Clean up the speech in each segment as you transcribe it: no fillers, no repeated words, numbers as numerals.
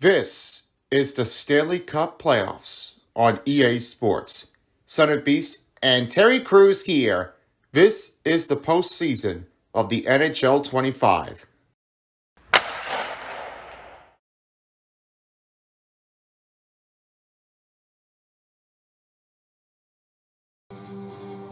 This is the Stanley Cup playoffs on EA Sports. Son of Beast and Terry Crews here. This is the postseason of the NHL 25.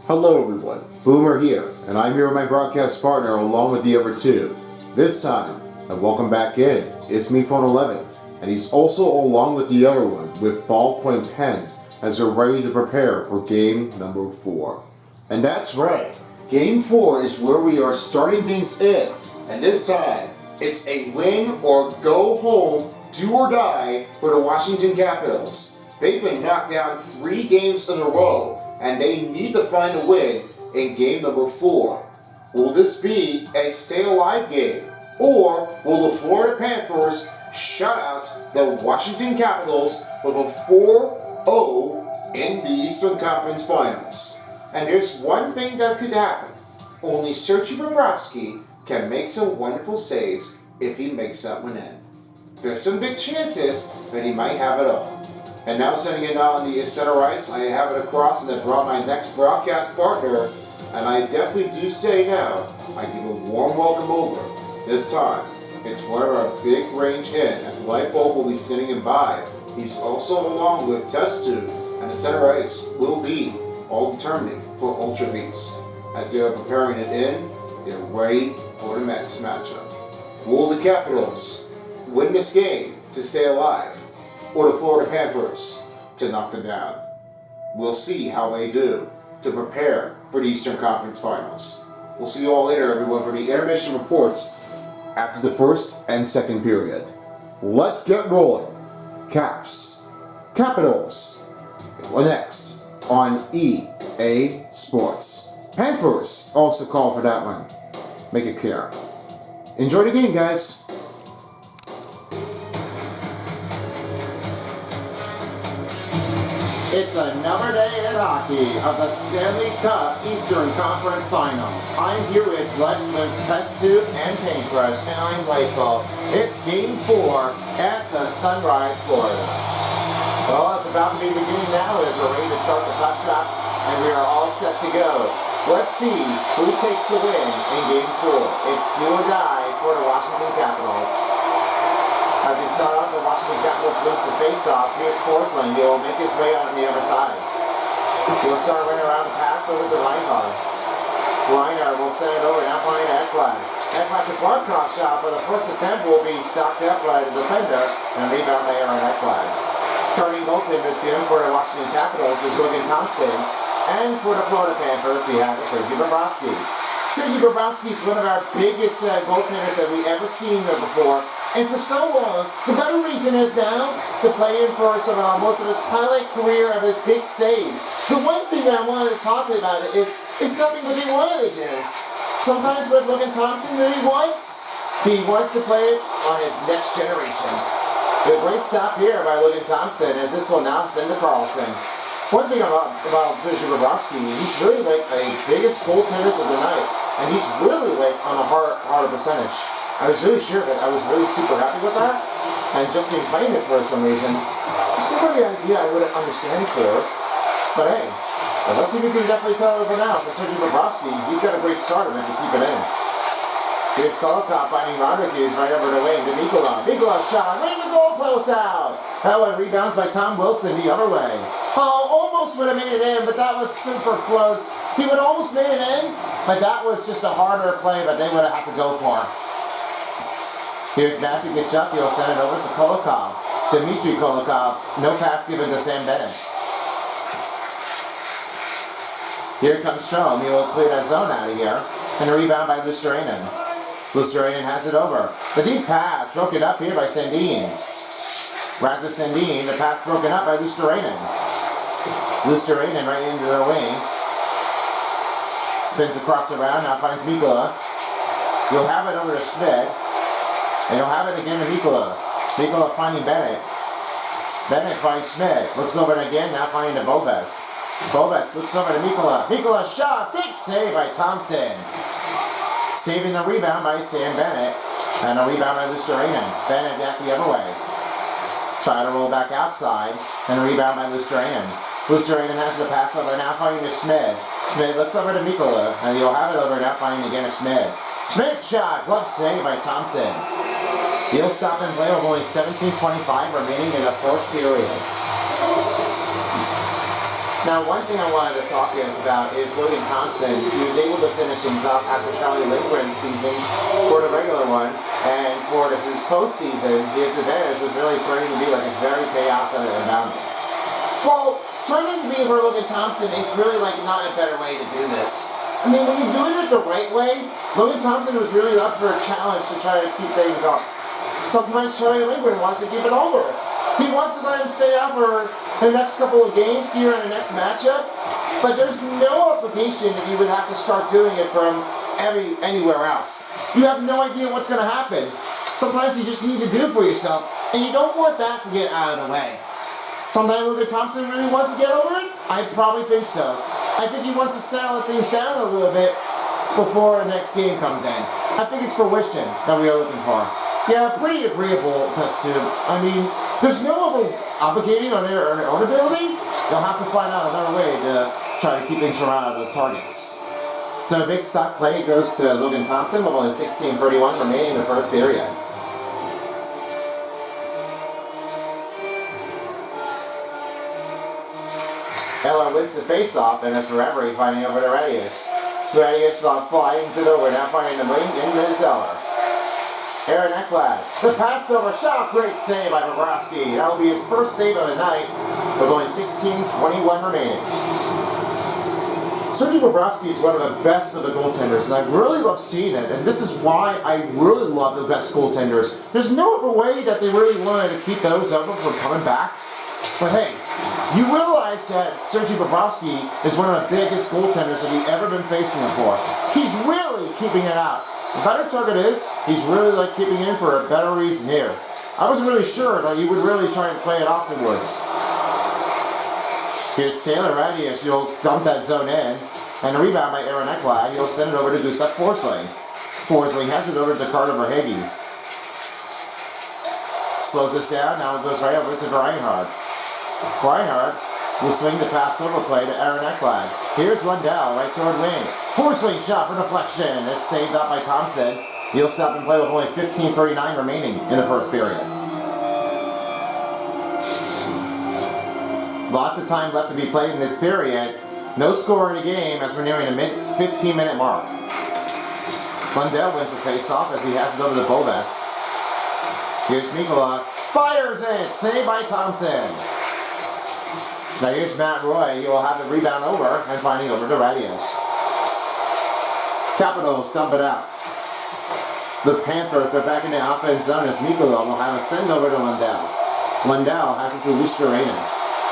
Hello everyone, Boomer here, and I'm here with my broadcast partner along with the other two. This time, and welcome back in, it's me, Phone 11, and he's also along with the other one with Ballpoint Pen as they're ready to prepare for game number 4. And that's right, game 4 is where we are starting things in, and this time, it's a win or go home, do or die for the Washington Capitals. They've been knocked down 3 games in a row, and they need to find a win in game number 4. Will this be a stay alive game? Or will the Florida Panthers shut out the Washington Capitals with a 4-0 in the Eastern Conference Finals? And there's one thing that could happen. Only Sergei Bobrovsky can make some wonderful saves if he makes that one in. There's some big chances that he might have it all. And now sending it on the center ice, I have it across and I brought my next broadcast partner. And I definitely do say now, I give a warm welcome over. This time, it's one of our big range in, as Lightbulb will be sitting in by. He's also along with Test Tube, and the center ice will be all determining for Ultra Beast. As they are preparing it in, they're ready for the next matchup. Will the Capitals win this game to stay alive? Or the Florida Panthers to knock them down? We'll see how they do to prepare for the Eastern Conference Finals. We'll see you all later, everyone, for the intermission reports after the first and second period. Let's get rolling. Caps. Capitals. Well, next on EA Sports. Panthers also call for that one. Make it clear. Enjoy the game, guys. It's another day in hockey of the Stanley Cup Eastern Conference Finals. I'm here with Test Tube and Paintbrush, and I'm Lightbulb. It's Game 4 at the Sunrise, Florida. Well, it's about to be beginning now as we're ready to start the puck drop, and we are all set to go. Let's see who takes the win in Game 4. It's do or die for the Washington Capitals. As we start off, the Washington Capitals wins the face-off. Here's Forsling. He'll make his way out on the other side. He'll start running around the pass over to Reinhardt. Reinhardt will send it over, now finding Ekblad. Ekblad to Barkov's shot for the first attempt will be stopped up by the defender, and rebound by Aaron Ekblad. Starting goaltenders here for the Washington Capitals is Logan Thompson, and for the Florida Panthers, we have Sergei Bobrovsky. Sergei Bobrovsky is one of our biggest goaltenders that we've ever seen before. And for so long, the better reason is now to play in for most of his highlight career of his big save. The one thing I wanted to talk about is nothing what they wanted to do. Sometimes what Logan Thompson really wants, he wants to play it on his next generation. A great stop here by Logan Thompson as this will now send to Carlson. One thing about Sergei Bobrovsky, he's really like the biggest goaltenders of the night, and he's really like on a harder percentage. I was really sure that I was really super happy with that, and just being playing it for some reason, it's not really the idea I would understand it for. But hey, let's see if we can definitely tell it over now. For Sergei Bobrovsky, he's got a great start of it to keep it in. Here's Kolokov finding Rodriguez right over the wing to Mikula. Mikula shot, right in the goalpost out. That one rebounds by Tom Wilson the other way. Oh, almost would have made it in, but that was super close. He would almost made it in, but that was just a harder play that they would have had to go for. Here's Matthew Tkachuk. He'll send it over to Kolokov. Dmitry Kolokov. No pass given to Sam Bennett. Here comes Strome. He will clear that zone out of here. And a rebound by Luosterainen. Luosterainen has it over. The deep pass broken up here by Sandin. Rasmus Sandin. The pass broken up by Luosterainen. Luosterainen right into the wing. Spins across the round. Now finds Mikula. You'll have it over to Schmidt. And you'll have it again to Mikula. Mikula finding Bennett. Bennett finds Schmidt. Looks over it again, now finding to Boves. Boves looks over to Mikula. Mikula shot. Big save by Thompson. Saving the rebound by Sam Bennett. And a rebound by Luosterainen. Bennett back the other way. Try to roll back outside, and rebound by Lustrainen. Lustrainen has the pass over, now finding to Schmid. Schmid looks over to Mikkola, and he'll have it over, now finding again to Schmid. Schmid shot, glove save by Thompson. He'll stop and play with only 17:25 remaining in the first period. Now, one thing I wanted to talk to you about is Logan Thompson. He was able to finish things up after Charlie Lindgren's season for the regular one, and for his postseason, his advantage was really turning to be like it's very chaos and unbounded. Well, turning to be for Logan Thompson, it's really like not a better way to do this. I mean, when you're doing it the right way, Logan Thompson was really up for a challenge to try to keep things up. Sometimes Charlie Lindgren wants to keep it over. He wants to let him stay up for the next couple of games here in the next matchup, but there's no obligation that you would have to start doing it from anywhere else. You have no idea what's going to happen. Sometimes you just need to do it for yourself, and you don't want that to get out of the way. Sometimes Logan Thompson really wants to get over it? I probably think so. I think he wants to settle things down a little bit before the next game comes in. I think it's fruition that we are looking for. Yeah, pretty agreeable test tube. I mean, there's no obligating on their own ability. They'll have to find out another way to try to keep things around the targets. So a big stock play goes to Logan Thompson with only 16:31 remaining in the first period. Eller wins the face-off, and it's Reverie finding over to Radius. Radius finds it over, now finding the wing in Zeller. Aaron Ekblad, the pass over shot, great save by Bobrovsky. That will be his first save of the night, with only 16:21 remaining. Sergei Bobrovsky is one of the best of the goaltenders, and I really love seeing it, and this is why I really love the best goaltenders. There's no other way that they really wanted to keep those over from coming back, but hey, you realize that Sergei Bobrovsky is one of the biggest goaltenders that we've ever been facing before. He's really keeping it out. The better target is, he's really like keeping in for a better reason here. I wasn't really sure that you would really try and play it afterwards. Here's Taylor Radius, you'll dump that zone in, and a rebound by Aaron Ekblad, you'll send it over to Gustav Forsling. Forsling has it over to Carter Verhaeghe. Slows this down, now it goes right over to Reinhardt. Reinhardt will swing the pass over play to Aaron Ekblad. Here's Lundell, right toward wing. Forsling shot for deflection. It's saved up by Thompson. He'll stop and play with only 15:39 remaining in the first period. Lots of time left to be played in this period. No score in the game as we're nearing the 15-minute mark. Lundell wins the face-off as he has it over to Boves. Here's Mikkola. Fires it! Saved by Thompson. Now here's Matt Roy. He will have the rebound over and finding over to Radius. Capitals dump it out. The Panthers are back in the offense zone as Mikkola will have a send over to Lundell. Lundell has it to Lustrainen.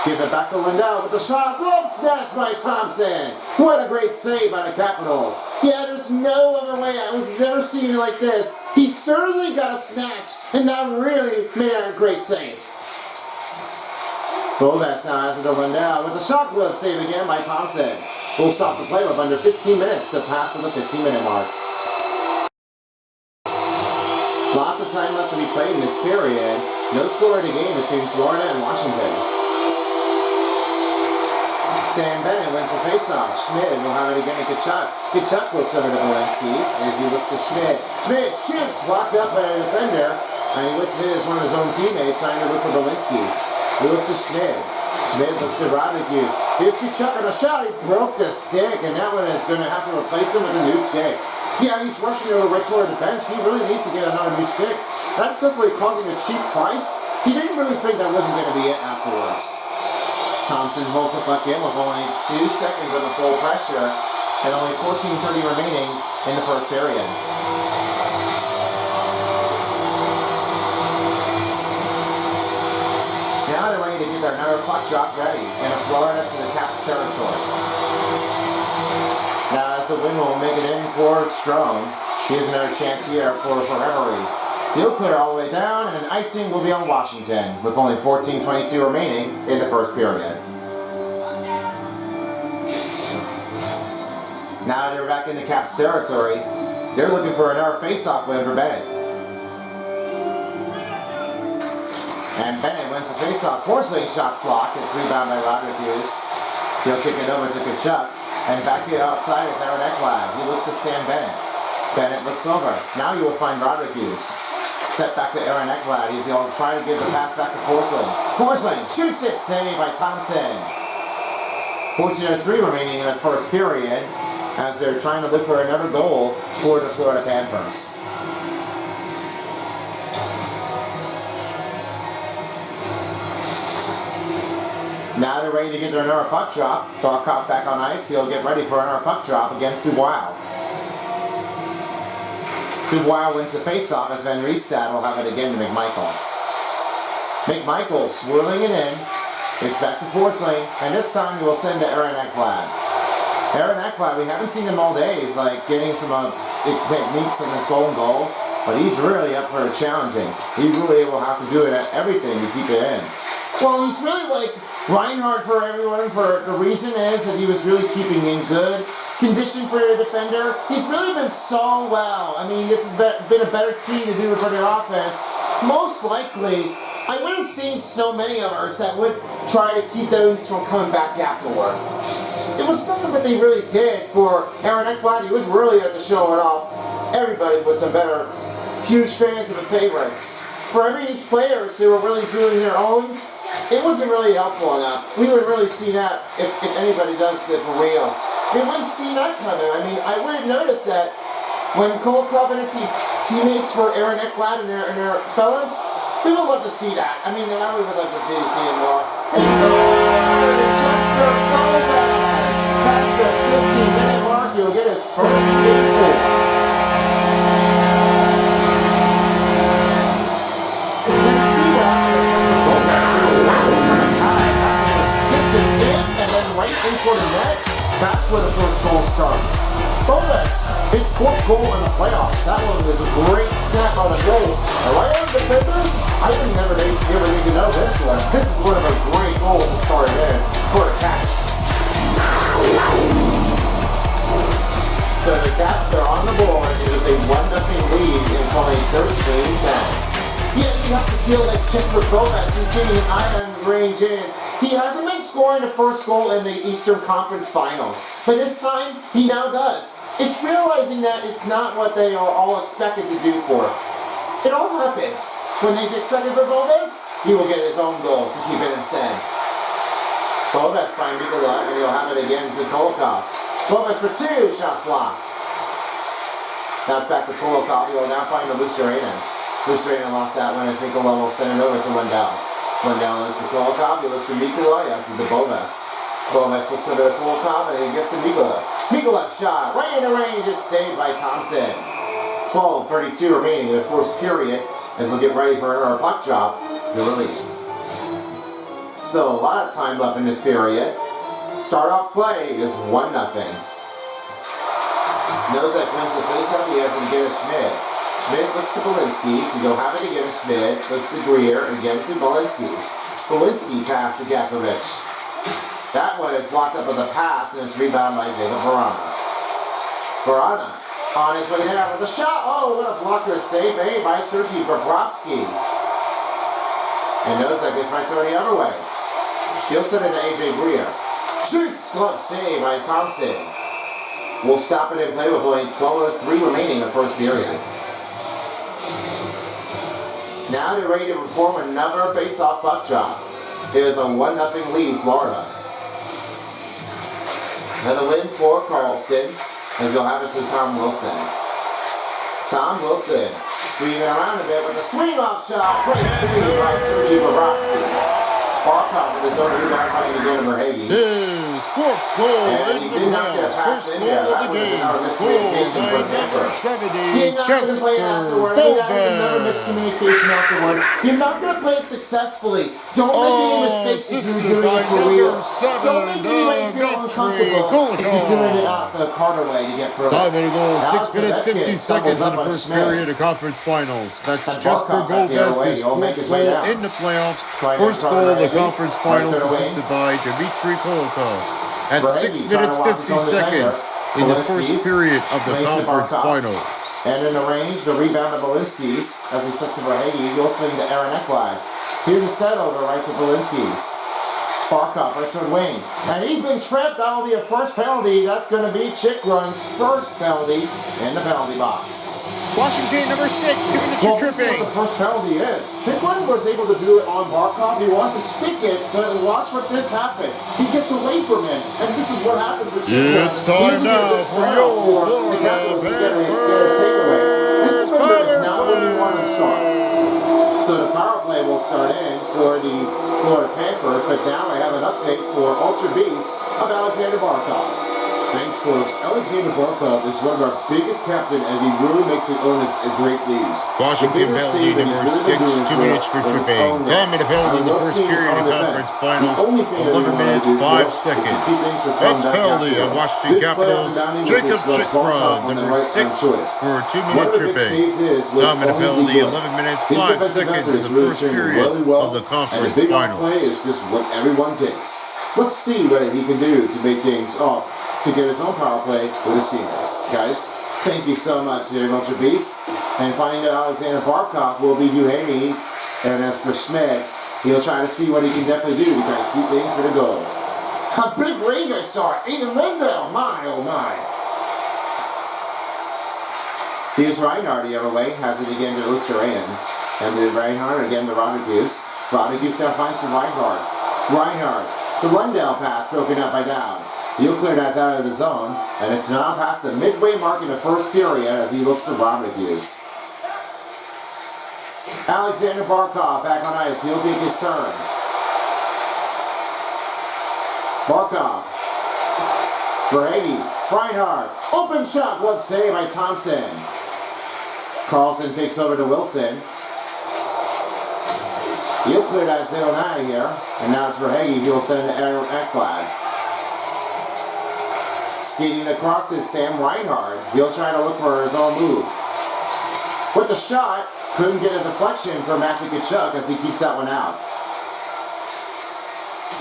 Give it back to Lundell with the shot. Glove snatch by Thompson. What a great save by the Capitals. Yeah, there's no other way. I was never seeing it like this. He certainly got a snatch and now really made a great save. Boves now has it to Lundell with the shot glove save again by Thompson. We'll stop the play with under 15 minutes to pass to the 15-minute mark. Lots of time left to be played in this period. No score in the game between Florida and Washington. Sam Bennett wins the faceoff. Schmid will have it again at Kachuk. Kachuk looks over to Walensky's as he looks to Schmid. Schmid shoots, blocked up by a defender. And he looks at one of his own teammates trying to look for Walensky's. He looks at Schmid. Schmid looks at Rodriguez. Here's Kachuk on a shot. He broke the stick, and that one is going to have to replace him with a new stick. Yeah, he's rushing over right toward the bench. He really needs to get another new stick. That's simply causing a cheap price. He didn't really think that wasn't going to be it afterwards. Thompson holds it back in with only 2 seconds of the full pressure and only 14:30 remaining in the first period. Now they're ready to get their another puck drop ready and a Florida to the Caps territory. Now as the wind will make it in for Strome, here's another chance here for Reverie. He'll clear all the way down, and an icing will be on Washington, with only 14:22 remaining in the first period. Now they're back in the Caps territory. They're looking for another face-off win for Bennett. And Bennett wins the faceoff. Forsling shots blocked. It's rebounded by Rodriguez. He'll kick it over to Kachuk. And back to the outside is Aaron Ekblad. He looks at Sam Bennett. Bennett looks over. Now you will find Rodriguez. Set back to Aaron Ekblad. He's going to try to give the pass back to Forsling. Forsling shoots it. Saved by Thompson. 14:03 remaining in the first period as they're trying to look for another goal for the Florida Panthers. Now they're ready to get another puck drop. Barkov back on ice. He'll get ready for another puck drop against Dubois. Dubois wins the faceoff as Van Riestad will have it again to McMichael. McMichael swirling it in. It's back to Forsling, and this time he will send to Aaron Ekblad. Aaron Ekblad, we haven't seen him all day. He's like getting some techniques in this goal, but he's really up for challenging. He really will have to do it at everything to keep it in. Well, he's really like Reinhardt for everyone. For the reason is that he was really keeping in good condition for a defender. He's really been so well. I mean, this has been a better key to do for the offense. Most likely, I would have seen so many of us that would try to keep those from coming back afterward. It was nothing that they really did for Aaron Ekblad. He was really able to show it off. Everybody was a better, huge fans of the favorites. For every each players who were really doing their own, it wasn't really helpful enough. We would really see that if anybody does it for real. They wouldn't see that coming. I mean, I would have noticed that when Kolokov and teammates for Aaron Ekblad and their fellas, we would love to see that. I mean, I would love to see it more. And so, Jasper Kolokov, past the 15-minute mark, he'll get his first game goal. You can see that. Tipped it in and then right into the net. That's where the first goal starts. Bovis, his fourth goal in the playoffs. That one was a great snap on a goal. And right on the defender, I would never need to know this one. This is one of a great goals to start in for the Cats. So the Cats are on the board. It is a 1-0 lead in playing 13-10. Yeah, you have to feel like Jesper Bovis, who's getting an iron range in. He hasn't been scoring the first goal in the Eastern Conference Finals, but this time he now does. It's realizing that it's not what they are all expected to do for. It all happens. When they expected for Bovis, he will get his own goal to keep it instead. Bovis by Mikula, and he'll have it again to Kolokov. Bovis for 2, shots blocked. Now it's back to Kolokov. He will now find the Lucerina. Lucerina lost that one as Mikula will send it over to Lundell. Lundell looks to Kolokov, he looks to Mikula, yes, it's the Bovis. Bovis looks over to Kolokov and he gets to Mikula. Mikula's shot, right in the range, is saved by Thompson. 12:32 remaining in the first period as they'll get ready for another puck drop to release. So a lot of time up in this period. Start off play is 1-0. Nosek wins the faceoff, he has him get a Schmidt. Schmidt looks to Belinsky's, and he'll have it again to Schmidt, looks to Greer, again to Belinsky's. Belinsky pass to Gakovic. That one is blocked up with a pass, and it's rebounded by Jacob Verana. Verana on his way down with a shot. Oh, what a blocker save made by Sergei Bobrovsky. And Nosek is right to the other way. He'll send it to AJ Greer. Shoots, glove save by Thompson. We'll stop it in play with only 12:03 remaining in the first period. Now they're ready to perform another face-off puck drop. It is a 1-0 lead, Florida. Another win for Carlson as they'll have it to Tom Wilson. Tom Wilson swinging around a bit with a swing-off shot. Great save by Sergei Bobrovsky. Barkov with his own rebound fighting again to Verhage. His fourth goal and he did not get a pass in there. That was another miscommunication for the Panthers. He ain't not going to play it afterward. That was another miscommunication afterward. You're not going to play it successfully. Don't make any mistakes if you're doing it for real. Don't make anybody feel uncomfortable if you're doing it out the Carter way to get further. Time and a goal, 6 minutes, 50 seconds in the first period of conference finals. That's Jesper Bovis, his fourth goal in the playoffs. First goal of the conference finals assisted by Dmitry Kolokov. At 6 minutes, 50 seconds in the first period of the conference finals. And in the range, the rebound of Belinsky's as he sets it for Hagee. He'll swing to Aaron Ekblad. Here's a set over right to Belinsky's. Barkov right toward Wayne. And he's been tripped. That will be a first penalty. That's going to be Chikrin's first penalty in the penalty box. Washington, number 6, 2 minutes for tripping. What the first penalty is. Chikrin was able to do it on Barkov. He wants to stick it, but watch what this happened. He gets away from him, and this is what happens with Chikrin. It's time now for your Florida Panthers. This is not when you want to start. So the power play will start in for the Florida Panthers, but now I have an update for Ultra Beast of Alexander Barkov. Thanks, folks. Alexander Barkov is one of our biggest captains, and he really makes it earn us a great leads. Washington penalty number 6, 2 minutes for tripping. Time in the penalty in the first period of conference finals, 11 minutes, 5 seconds. Next penalty of Washington Capitals, Jacob Chikrin, number 6, for 2-minute tripping. Time in the penalty, 11 minutes, 5 seconds in the first period of the conference finals. Play is just what everyone takes. Let's see what he can do to make things off, to get his own power play with his teammates. Guys, thank you so much, dear Ultra Beast. And finding out Alexander Barkov will be Duhaney's, and as for Schmidt, he'll try to see what he can definitely do to kind of keep things for the goal. A big range I saw, Aiden Lindell, my oh my. Here's Reinhardt the other way, has it again to Luster-Ainen. And then Reinhardt again to Rodriguez. Rodriguez now finds to Reinhardt. Reinhardt, the Lundell pass broken up by Dowd. He'll clear that out of the zone, and it's now past the midway mark in the first period as he looks to Rodriguez. Alexander Barkov back on ice. He'll take his turn. Barkov. Verhage. Reinhardt. Open shot. Glove save by Thompson. Carlson takes over to Wilson. He'll clear that zone out of here. And now it's Verhage. He'll send it to Aaron Ekblad. Skating across is Sam Reinhardt. He'll try to look for his own move. With the shot, couldn't get a deflection from Matthew Tkachuk as he keeps that one out.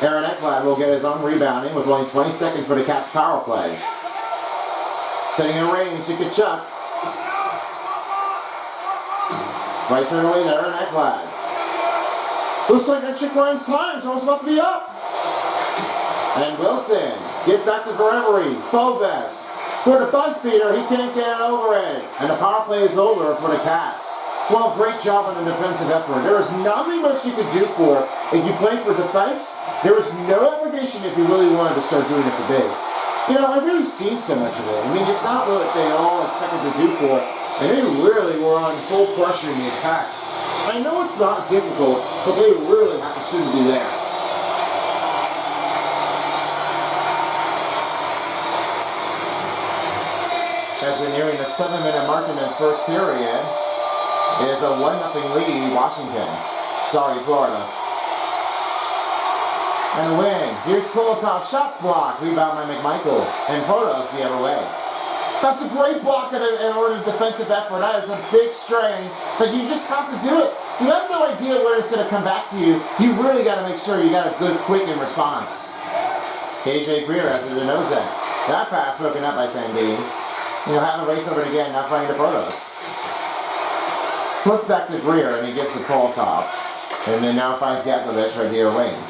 Aaron Ekblad will get his own rebounding with only 20 seconds for the Cats' power play. Setting in range to Tkachuk. Right turn away to Aaron Ekblad. Looks like that Chikrin's time, so it's about to be up. And Wilson, get back to Brewery. Boves. For the buzz beater, he can't get it over it. And the power play is over for the Cats. Well, great job on the defensive effort. There is not really much you could do for it. If you play for defense, there was no obligation if you really wanted to start doing it for big. You know, I've really seen so much of it. I mean, it's not what they all expected to do for it. And they really were on full pressure in the attack. I know it's not difficult, but they really have to soon be there. As we're nearing the 7-minute mark in the first period, it's a 1-0 lead, Washington. Sorry, Florida. And a win. Here's Kulikov, shots blocked, rebound by McMichael, and Protos the other way. That's a great block in order of defensive effort. That is a big strain, but you just have to do it. You have no idea where it's going to come back to you. You really got to make sure you got a good, quick in response. KJ Greer has it to Nosek. That pass broken up by Sandin. He'll have a race over it again, now flying to Protos. Looks back to Greer, and he gets the Kulikov. And then now finds Gatkovich right near Wayne.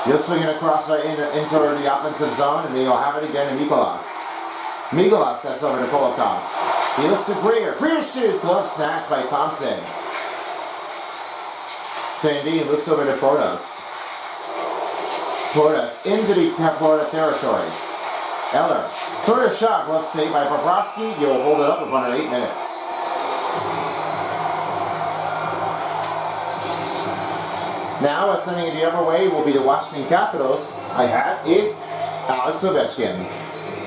He'll swing it across right into the offensive zone, and he'll have it again to Mikola. Mikola sets over to Kulikov. He looks to Greer. Greer shoots. Glove snatched by Thompson. Sandin looks over to Protos. Protos into the Florida territory. Eller. Third shot. Glove saved by Bobrovsky. You'll hold it up with under 8 minutes. Now, what's sending it the other way will be the Washington Capitals. I have is Alex Ovechkin.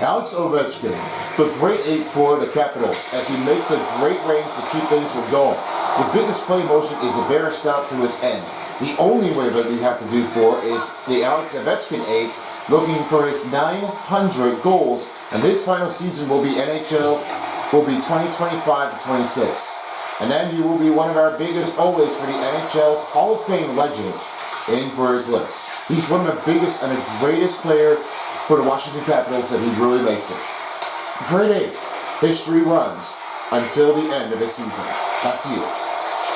Alex Ovechkin, the great 8 for the Capitals, as he makes a great range to keep things from going. The biggest play motion is a bear stop to his end. The only way that we have to do for is the Alex Ovechkin 8, looking for his 900 goals, and this final season will be NHL, will be 2025-26. And then he will be one of our biggest always for the NHL's Hall of Fame legend in for his list. He's one of the biggest and the greatest player for the Washington Capitals, and he really makes it. Grade 8, history runs until the end of the season. Back to you.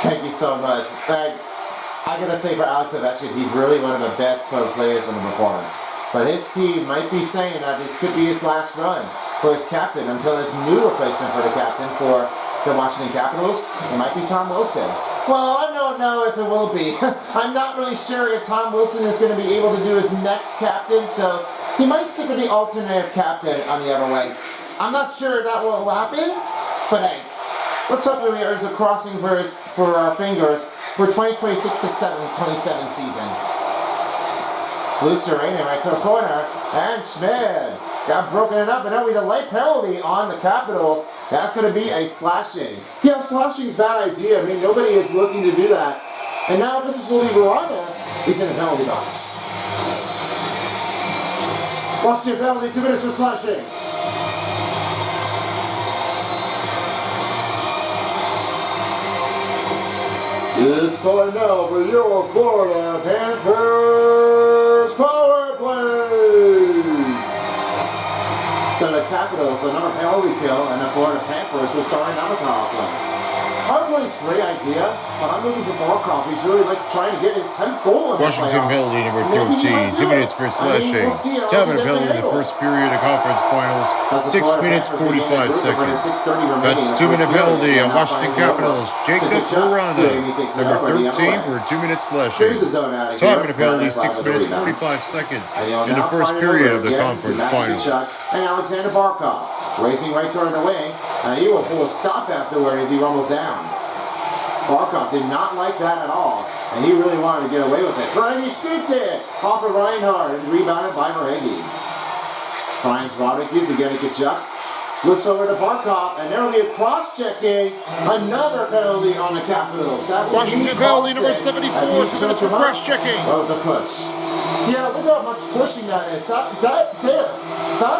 Thank you so much. I gotta say for Alex Ovechkin, he's really one of the best pro players in the performance. But his team might be saying that this could be his last run for his captain until his new replacement for the captain for the Washington Capitals. It might be Tom Wilson. Well, I don't know if it will be. I'm not really sure if Tom Wilson is going to be able to do his next captain, so he might stick with the alternative captain on the other way. I'm not sure that will happen, but hey, let's hope there is a crossing for our fingers for 2026-27 season. Loose to Rainer right to the corner, and Schmid got broken it up, and now we have a late penalty on the Capitals. That's going to be a slashing. Yeah, slashing is a bad idea. I mean, nobody is looking to do that. And now this is Willie Verona is in the penalty box. Washington penalty, 2 minutes for slashing. It's time now for your Florida Panthers power play. So the Capitals, another penalty kill, and the Florida Panthers will start another power play. Power play is a great idea, but I'm looking for Barkov. He's really trying to get his 10th goal in the Washington playoffs. penalty number 13, 2 minutes for slashing. Dominant penalty in the first period of conference finals, 6 minutes 45 seconds. That's 2-minute penalty on Washington Capitals, Jacob Verona, number 13 for a 2-minute slashing. Dominant penalty, 6 minutes 45 seconds in the first period of the conference finals. And Alexander Barkov racing right toward the wing, and he will pull a stop afterward as he rumbles down. Barkov did not like that at all, and he really wanted to get away with it. Verhage shoots it off of Reinhardt and rebounded by Verhage. Finds Rodriguez again to Kachuk. Looks over to Barkov, and there will be a cross-checking. Another penalty on the Capitals. Washington penalty number 74, 2 minutes for cross-checking. Oh, the push. Yeah, look how much pushing that is. That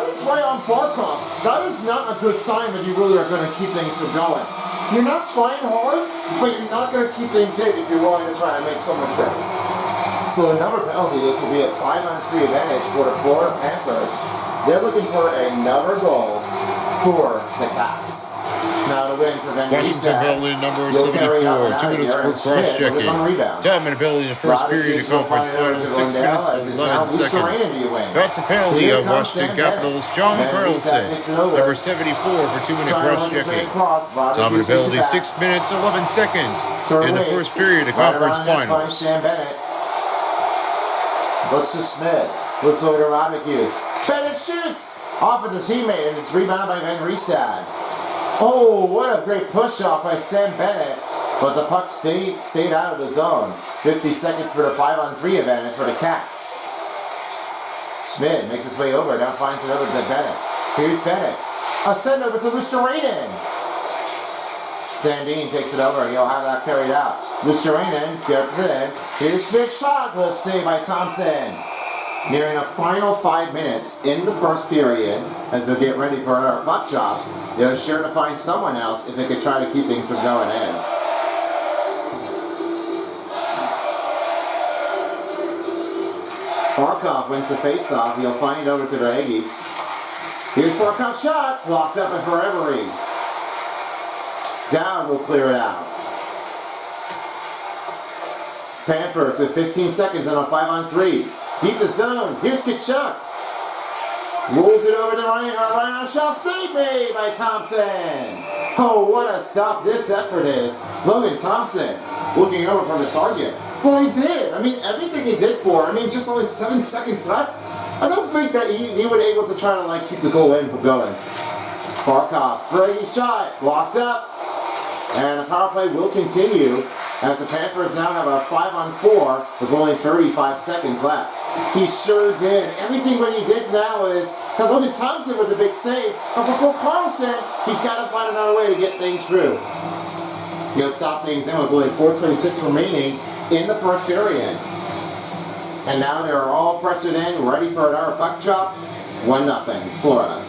is right on Barkov. That is not a good sign that you really are going to keep things from going. You're not trying hard, but you're not going to keep things in if you're willing to try and make so much damage. So another penalty, this will be a 5-on-3 advantage for the Florida Panthers. They're looking for another goal for the Cats. Now to win for Van Washington penalty number 74, 2 minutes for cross-checking. Dominant penalty in the first period of conference finals, 6 minutes and 11 seconds. That's a penalty of Washington Capitals, John Carlson, number 74 for 2-minute cross-checking. Dominant penalty, 6 minutes 11 seconds in the first period of conference finals. Looks to Smith, looks over to Rodriguez. Bennett shoots off of the teammate, and it's rebounded by Van Riestad. Oh, what a great push off by Sam Bennett, but the puck stayed out of the zone. 50 seconds for the 5-on-3 advantage for the Cats. Schmid makes his way over, now finds another to Bennett. Here's Bennett. A send over to Luosterainen. Sandin takes it over, he'll have that carried out. Luosterainen gets it in. Here's Schmid shot, let's see by Thompson. Nearing a final 5 minutes in the first period, as they'll get ready for another puck drop, they're sure to find someone else if they could try to keep things from going in. Barkov wins the faceoff. He'll find over to Verhage. Here's Barkov's shot, blocked up and Forevery. Down will clear it out. Panthers with 15 seconds on a 5-on-3. Deep the zone. Here's Kachuk. Rolls it over to Reinhardt. Reinhardt shot saved made by Thompson. Oh, what a stop this effort is. Logan Thompson looking over from the target. Well, he did. I mean, everything he did for, just only 7 seconds left. I don't think that he would be able to try to keep the goal in from going. Barkov, great shot, blocked up. And the power play will continue as the Panthers now have a 5-on-4 with only 35 seconds left. He sure did. Everything what he did now is, now Logan Thompson was a big save, but before Carlson, he's got to find another way to get things through. He'll stop things in with only 4:26 remaining in the first period. And now they're all pressured in, ready for another puck drop. 1-0, Florida.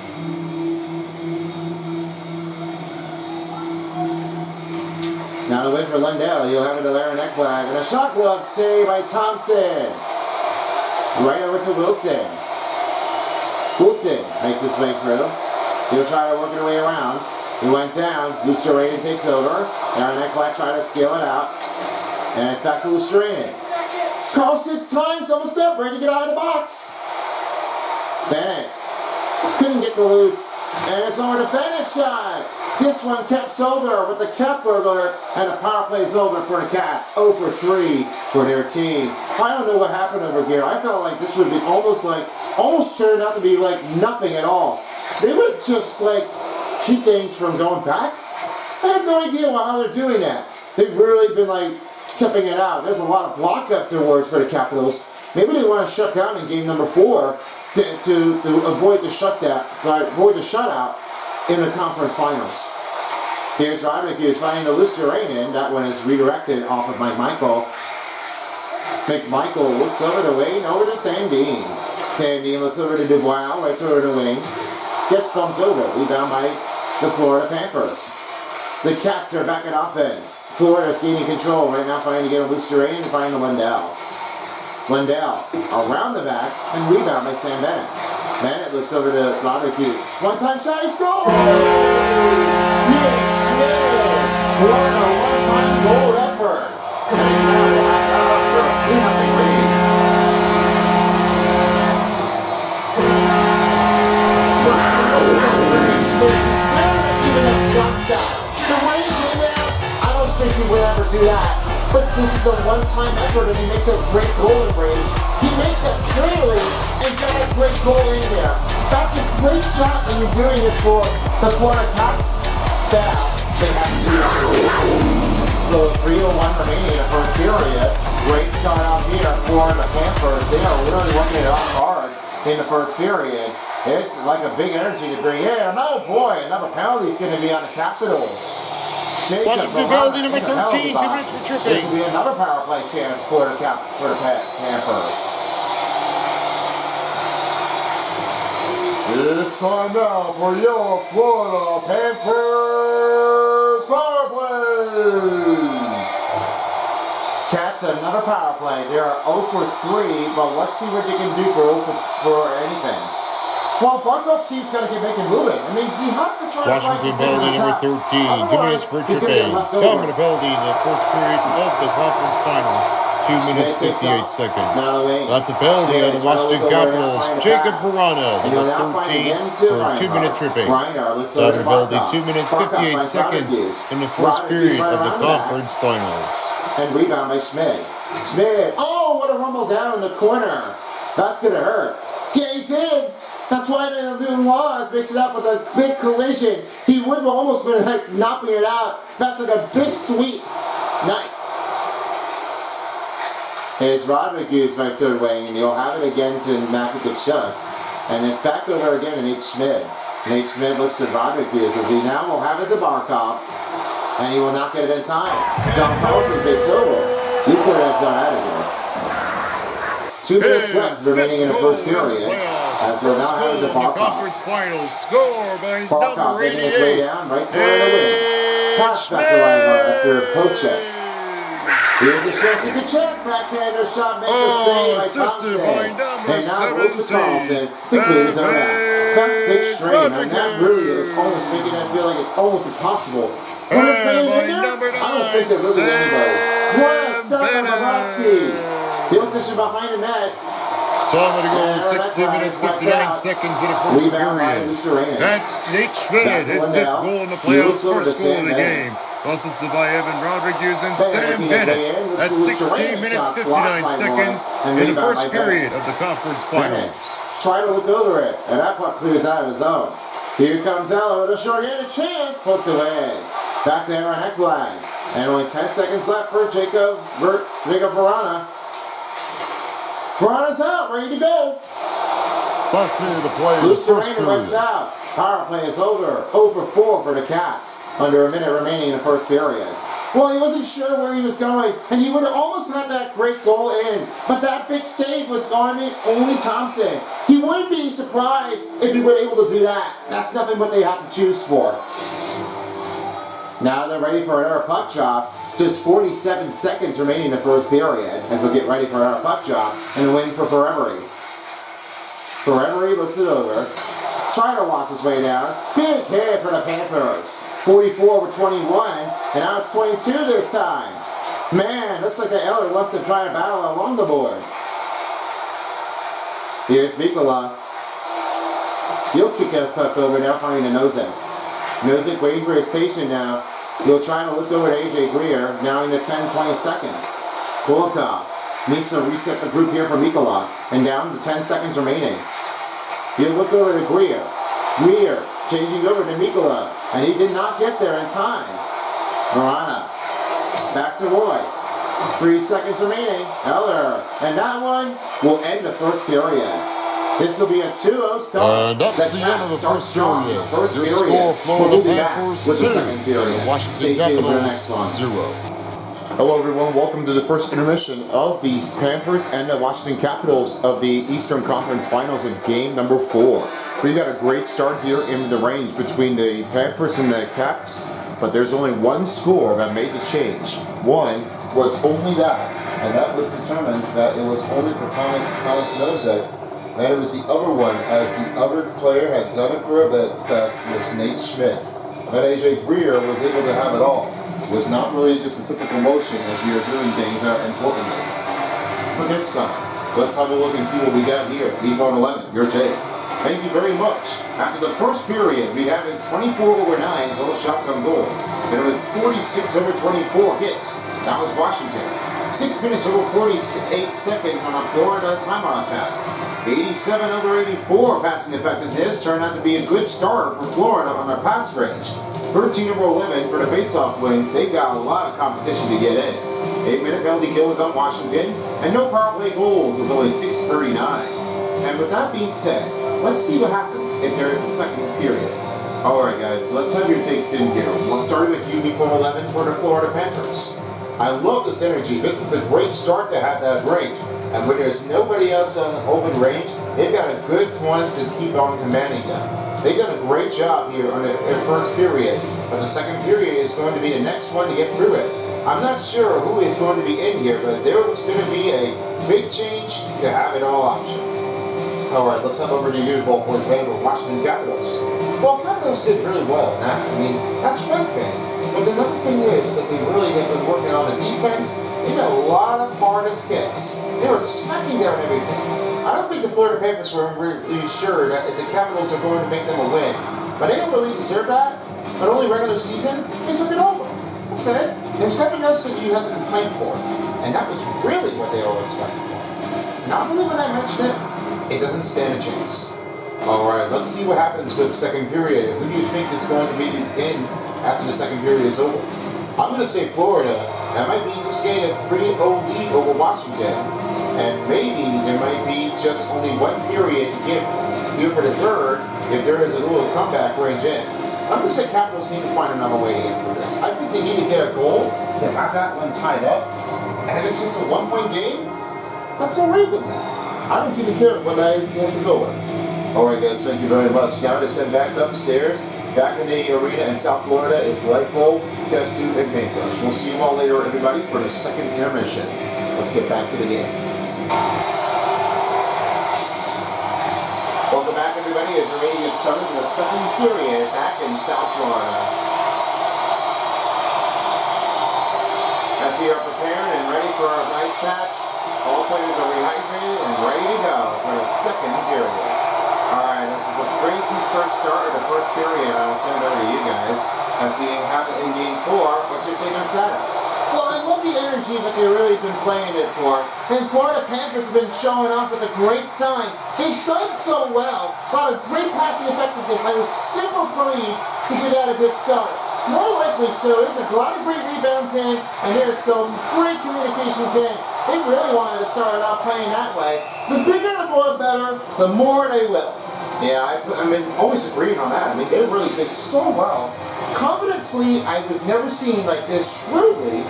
Now to wait for Lundell, he'll have it to Larry Ekblad, and a shot glove save by Thompson. Right over to Wilson. Wilson makes his way through. He'll try to work his way around. He went down. Luosterainen takes over. Aaron Ekblad tried to scale it out. And it's back to Lustrine. Carlson's time's almost up, ready to get out of the box. Bennett couldn't get the loot. And it's over to Bennett's shot. This one kept sober with the Kepler, and the power play's over for the Cats. 0 for 3 for their team. I don't know what happened over here. I felt like this would be almost turned out to be like nothing at all. They would just like keep things from going back. I have no idea how they're doing that. They've really been like tipping it out. There's a lot of block up towards for the Capitals. Maybe they want to shut down in game number 4 to avoid the shutout in the conference finals. Here's Rodriguez finding the Lustrine. That one is redirected off of McMichael. McMichael looks over to Wayne, over to Sandine. Sandine looks over to Dubois, right over to Wayne. Gets bumped over. Rebound by the Florida Panthers. The Cats are back in offense. Florida's gaining control right now, trying to get a Lustrine and finding Lindell. Lindell around the back and rebound by Sam Bennett. Bennett looks over to Rodriguez. One-time shot, he scores! Yes, what a one-time goal effort. And now we'll have that up for a 2-0 lead. He's giving a slap shot. The way he's in there, I don't think he would ever do that. But this is a one-time effort, and he makes a great goal in range. He makes it clearly and got a great goal in there. That's a great shot when you're doing this for the Florida Cats. Foul. They have to do it. So 3:01 remaining in the first period. Great start out here for the Panthers. They are really working it off hard in the first period. It's like a big energy to bring in. And oh boy, another penalty is going to be on the Capitals. Washington penalty number 13, 2 minutes for tripping. This will be another power play chance for the Panthers. It's time now for your Florida Panthers power play. Cats another power play. They are 0 for 3, but let's see what they can do for anything. Well, Barkov's team's got to get making moving. I mean, he has to try to find Washington penalty number 13, 2 minutes for tripping. Time of the penalty in the first period of the conference finals. 2 minutes, 58 seconds. That's a penalty on the Washington Capitals. Jacob Verana, number 13, for a 2-minute tripping. Time of the penalty, 2 minutes, 58 seconds in the first period of the conference finals. And rebound by Schmidt. Schmidt, oh, what a rumble down in the corner. That's going to hurt. Yeah, he did. That's why the new laws makes it up with a big collision. He would have almost been like knocking it out. That's like a big sweep. Nice. It's Rodriguez right to Wayne, and you'll have it again to Makachuk. And it's back over again to Nate Schmidt. Nate Schmidt looks at Rodriguez as he now will have it to Barkov, and he will not get it in time. John Carlson takes over. You put that zone out of here. 2 minutes left remaining in the first period. As they're now having the Barkov. Conference finals score by Barkov number 88. making his way down right to the win. Pass back to Reimer after a poke check. Here's a chance he can check. Backhander shot makes a save by assisted by number and now goes to 17. Carlson to clear his own out. That's big strain, and that really is almost making it feel like it's almost impossible. When they're playing in there, I don't think there's really anybody. What a stop on Bobrovsky. He'll dish it behind the net. Time of the goal, 16 minutes, 59 seconds in the first period. That's Nate Schmidt, his 5th goal in the playoffs, first goal of the game. Assisted by Evan Rodriguez and Sam Bennett. That's 16 minutes, 59 seconds in the first period of the conference finals. Try to look over it, and that puck clears out of the zone. Here comes Eller with a short-handed chance, poked away. Back to Aaron Ekblad. And only 10 seconds left for Jacob Verana. Verana's out, ready to go. Last minute of the play in the first period. Wipes out. Power play is over. 0 for 4 for the Cats. Under a minute remaining in the first period. Well, he wasn't sure where he was going, and he would have almost had that great goal in. But that big save was on it, only Thompson. He wouldn't be surprised if he were able to do that. That's nothing what they have to choose for. Now they're ready for another puck drop. Just 47 seconds remaining in the first period as they'll get ready for another puck drop and waiting for Forevery. Forevery looks it over. Trying to walk his way down. Big hit for the Panthers. 44 over 21, and now it's 22 this time. Man, looks like the Eller wants to try a battle along the board. Here's Mikola. He'll kick a puck over now, finding the Nosek. Nosek waiting for his patient now. He'll try to look over to AJ Greer, now into 10-20 seconds. Kulikov needs to reset the group here for Mikola, and down to 10 seconds remaining. He'll look over to Greer. Greer changing over to Mikola, and he did not get there in time. Marana, back to Roy. 3 seconds remaining. Eller, and that one will end the first period. This will be a 2-0 start. And that's the end of the first period. Your score, Florida Panthers with the 2, second period. Washington Capitals 0. Hello everyone, welcome to the first intermission of the Panthers and the Washington Capitals of the Eastern Conference Finals of game number 4. We got a great start here in the range between the Panthers and the Caps, but there's only one score that made the change. One was only that, and that was determined that it was only for Thomas Nosek. And it was the other one, as the other player had done it for a bit's best, was Nate Schmidt. That AJ Greer was able to have it all. It was not really just a typical motion as we are doing things importantly. But this time, let's have a look and see what we got here. Levon 11, your take. Thank you very much. After the first period, we have his 24/9 total shots on goal. Then it was 46/24 hits. That was Washington. 6 minutes over 48 seconds on a Florida timeout attack. 87/84 passing effectiveness turned out to be a good start for Florida on their pass range. 13/11 for the faceoff wins. They got a lot of competition to get in. 8-minute penalty kill was on Washington, and no power play goals was only 6:39. And with that being said, let's see what happens if there is a second period. Alright guys, so let's have your takes in here. We'll start with Uniform 11 for the Florida Panthers. I love this energy. This is a great start to have that range. And when there's nobody else on open range, they've got a good ones to keep on commanding them. They've done a great job here on the first period, but the second period is going to be the next one to get through it. I'm not sure who is going to be in here, but there was going to be a big change to have it all option. Alright, let's head over to you, ballboard playing with Washington Capitals. Well, Capitals did really well in that. I mean, that's one thing. But another thing is that they really have been working on the defense. They got a lot of hardest hits. They were smacking down everything. I don't think the Florida Panthers were really sure that the Capitals are going to make them a win. But they don't really deserve that. But only regular season, they took it over. That's it. There's nothing else that you have to complain for. And that was really what they all expected for. Not really when I mentioned it. It doesn't stand a chance. Alright, let's see what happens with the second period. Who do you think is going to be in after the second period is over? I'm going to say Florida. That might be just getting a 3-0 lead over Washington. And maybe there might be just only one period to give here for the third if there is a little comeback range in. I'm going to say Capitals need to find another way to get through this. I think they need to get a goal to have that one tied up. And if it's just a 1-point game, that's alright with me. I don't even care what I have to go with. Alright guys, thank you very much. Now to send back upstairs, back in the arena in South Florida, it's light bulb, test tube, and paintbrush. We'll see you all later, everybody, for the second intermission. Let's get back to the game. Welcome back, everybody, as we're ready to get started for the second period back in South Florida. As we are prepared and ready for our ice patch, all players are rehydrated and ready to go for the second period. Alright, this is a crazy first start of the first period. I will send it over to you guys. As we have it in game 4, what's your take on status? Well, I love the energy that they've really been playing it for. And Florida Panthers have been showing off with a great sign. They've done so well. A lot of great passing effectiveness. I was super pleased to get out a good start. More likely so, there's a lot of great rebounds in, and there's some great communications in. They really wanted to start it off playing that way. The bigger the more better, the more they will. Yeah, I mean, always agreeing on that. I mean, they really did so well. Confidently, I was never seen like this truly,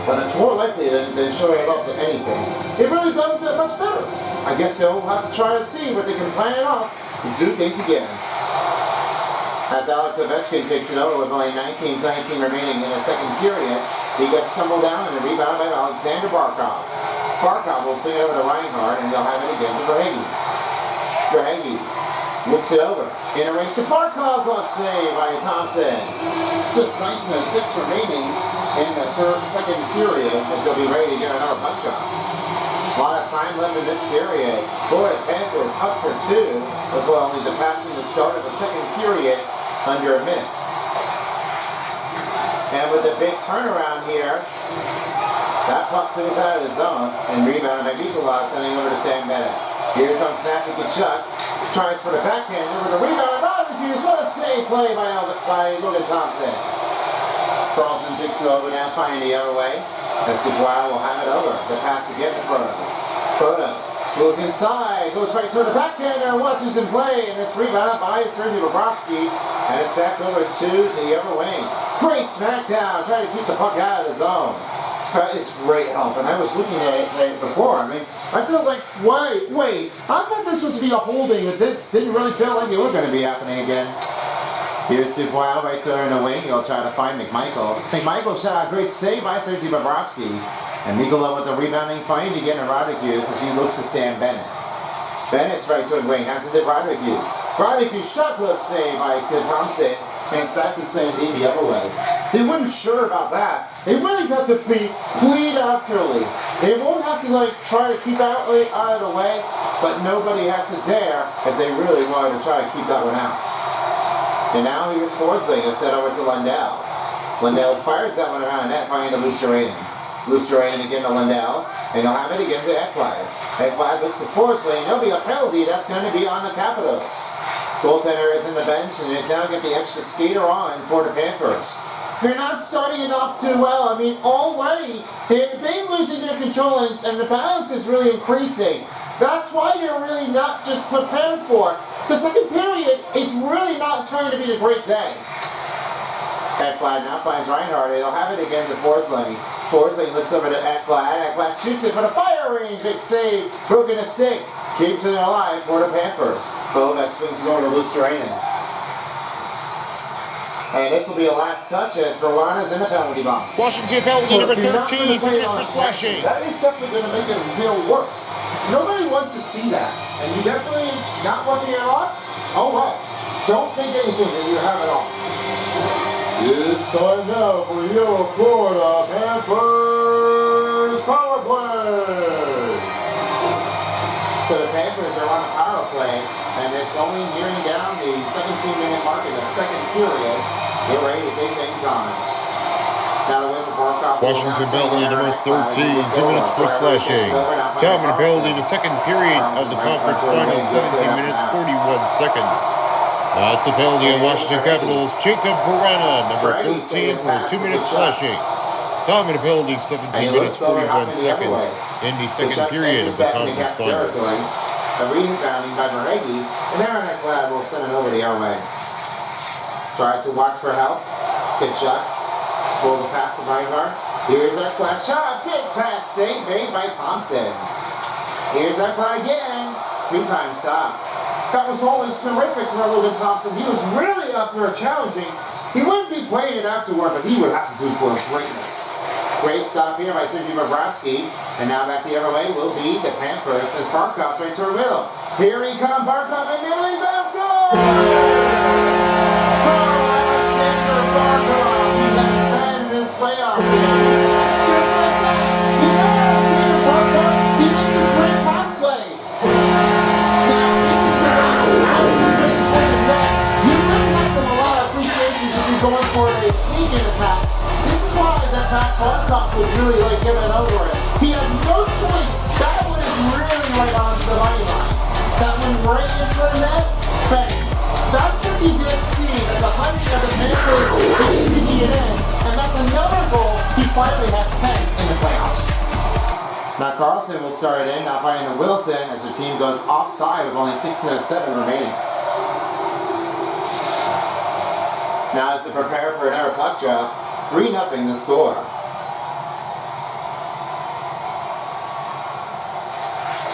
but it's more likely than showing it up to anything. They really done that much better. I guess they'll have to try to see what they can plan it off and do things again. As Alex Ovechkin takes it over with only 19 remaining in the second period, he gets tumbled down and rebounded by Alexander Barkov. Barkov will swing it over to Reinhardt, and they'll have it again to Verhaeghe. Verhaeghe looks it over. In a race to Barkov, but saved by Thompson. Just 19:06 remaining in the second period as they'll be ready to get another puck drop. A lot of time left in this period for the Panthers, up for two, before only the passing the start of the second period under a minute. And with a big turnaround here, that puck goes out of the zone and rebounded by Mikola, sending over to Sam Bennett. Here comes Matthew Tkachuk, tries for the backhand, over the rebound, and Rodriguez, what a save play by Logan Thompson. Carlson takes it over now, finding the other way. As Dubois will have it over. The pass again to Protas. Protas moves inside, goes right to the backhander, watches him play, and it's rebounded by Sergei Bobrovsky, and it's back over to the other wing. Great smackdown, trying to keep the puck out of the zone. It's great help, and I was looking at it before. I mean, I feel like, wait, I thought this was to be a holding, but this didn't really feel like it was going to be happening again. Here's Dubois right to her in the wing. He'll try to find McMichael. McMichael shot a great save by Sergei Bobrovsky. And Mikola with the rebounding find again to Rodriguez as he looks to Sam Bennett. Bennett's right to the wing. Has it to Rodriguez. Rodriguez shot glove save by Thompson. And it's back to Sam D the other way. They weren't sure about that. They really got to be plead afterly. They won't have to try to keep out of the way, but nobody has to dare if they really wanted to try to keep that one out. And now here's Forsling set over to Lundell. Lundell fires that one around the net, finding to Luosterainen. Luosterainen again to Lundell, and he'll have it again to Ekblad. Ekblad looks to Forsling, there'll be a penalty, that's going to be on the Capitals. Goaltender is in the bench, and is now get the extra skater on for the Panthers. They're not starting it off too well. I mean, already, they've been losing their control, and the balance is really increasing. That's why they're really not just prepared for it. The second period is really not trying to be a great day. Ekblad now finds Reinhardt. They'll have it again to Forsling. Forsling looks over to Ekblad. Ekblad shoots it for the fire range. Big save. Broken a stick. Keeps it alive for the Panthers. That swings it over to Luosterainen. And this will be a last touch as Verwana's in the penalty box. Washington penalty number 13 for Christopher Slashing. That is definitely going to make it feel worse. Nobody wants to see that. And you definitely not working it off? Oh well. Don't think anything that you have it all. It's time now for your Florida Panthers power play. So the Panthers are on a power play, and it's only nearing down the 17-minute mark in the second period. They're ready to take things on. Now the win for Barkov. Washington penalty number 13, 2 minutes for Slashing. Time and penalty in the second period of the conference finals, 17 minutes, 41 seconds. That's a penalty on Washington Capitals. Jacob Verana, number 13, for 2 minutes Slashing. Time and penalty, 17 minutes, 41 seconds in the second period of the conference finals. A rebounding by Maregi, and Aaron Ekblad will send it over the other way. Tries to watch for help. Tkachuk. Pull the pass to Reinhardt. Here's Ekblad shot. Big fat save made by Thompson. Here's Ekblad again. Two-time stop. That was always terrific for Logan Thompson. He was really up there challenging. He wouldn't be playing it afterward, but he would have to do it for his greatness. Great stop here by Sergei Bobrovsky. And now back the other way will be the Panthers as Barkov's right to the middle. Here he comes, Barkov, and nearly bounce goal! Alexander Barkov, he has 10 in this playoff game. Just like that, he's Alexander Barkov. He makes a great pass play. Now, this is where Allison brings for the net. You really have a lot of appreciation to be going for a sneaking attack. This is why that Pat Barkov was really giving over it. He had no choice. That one is really right on the money line. That one right into the net, bang. That's what you did see that the hunting of the Panthers is shooting it in. And that's another goal. He finally has 10 in the playoffs. Now Carlson will start it in, now finding to Wilson as the team goes offside with only 6 of 7 remaining. Now as they prepare for another puck drop, 3-0 the score.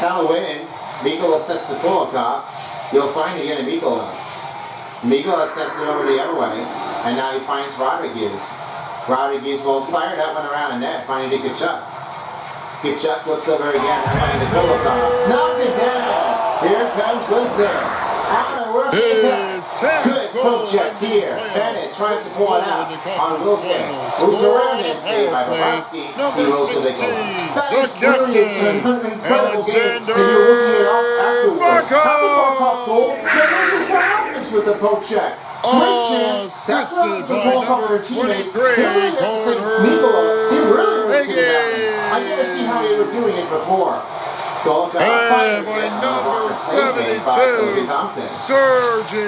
Now the win, Mikola sets the Kulikov. You'll find again Mikola. Mikola sets it over the other way, and now he finds Rodriguez. Rodriguez rolls fire, that one around the net, finding to Tkachuk. Tkachuk looks over again, finding the Kulikov. Knocked it down! Here comes Wilson. On a rushing attack. Good poke check here. Bennett tries to pull it out on Wilson. Moves around and saved by Bobrovsky. He rolls the big one. That is really an incredible game. And you're looking it up afterwards. How the Barkov goal? Yeah, this is what happens with the poke check. Great chance. That's what happens with Paul Cover teammates. He really had to say Nicola. He really was sitting down. I've never seen how they were doing it before. And by number 72, Sergei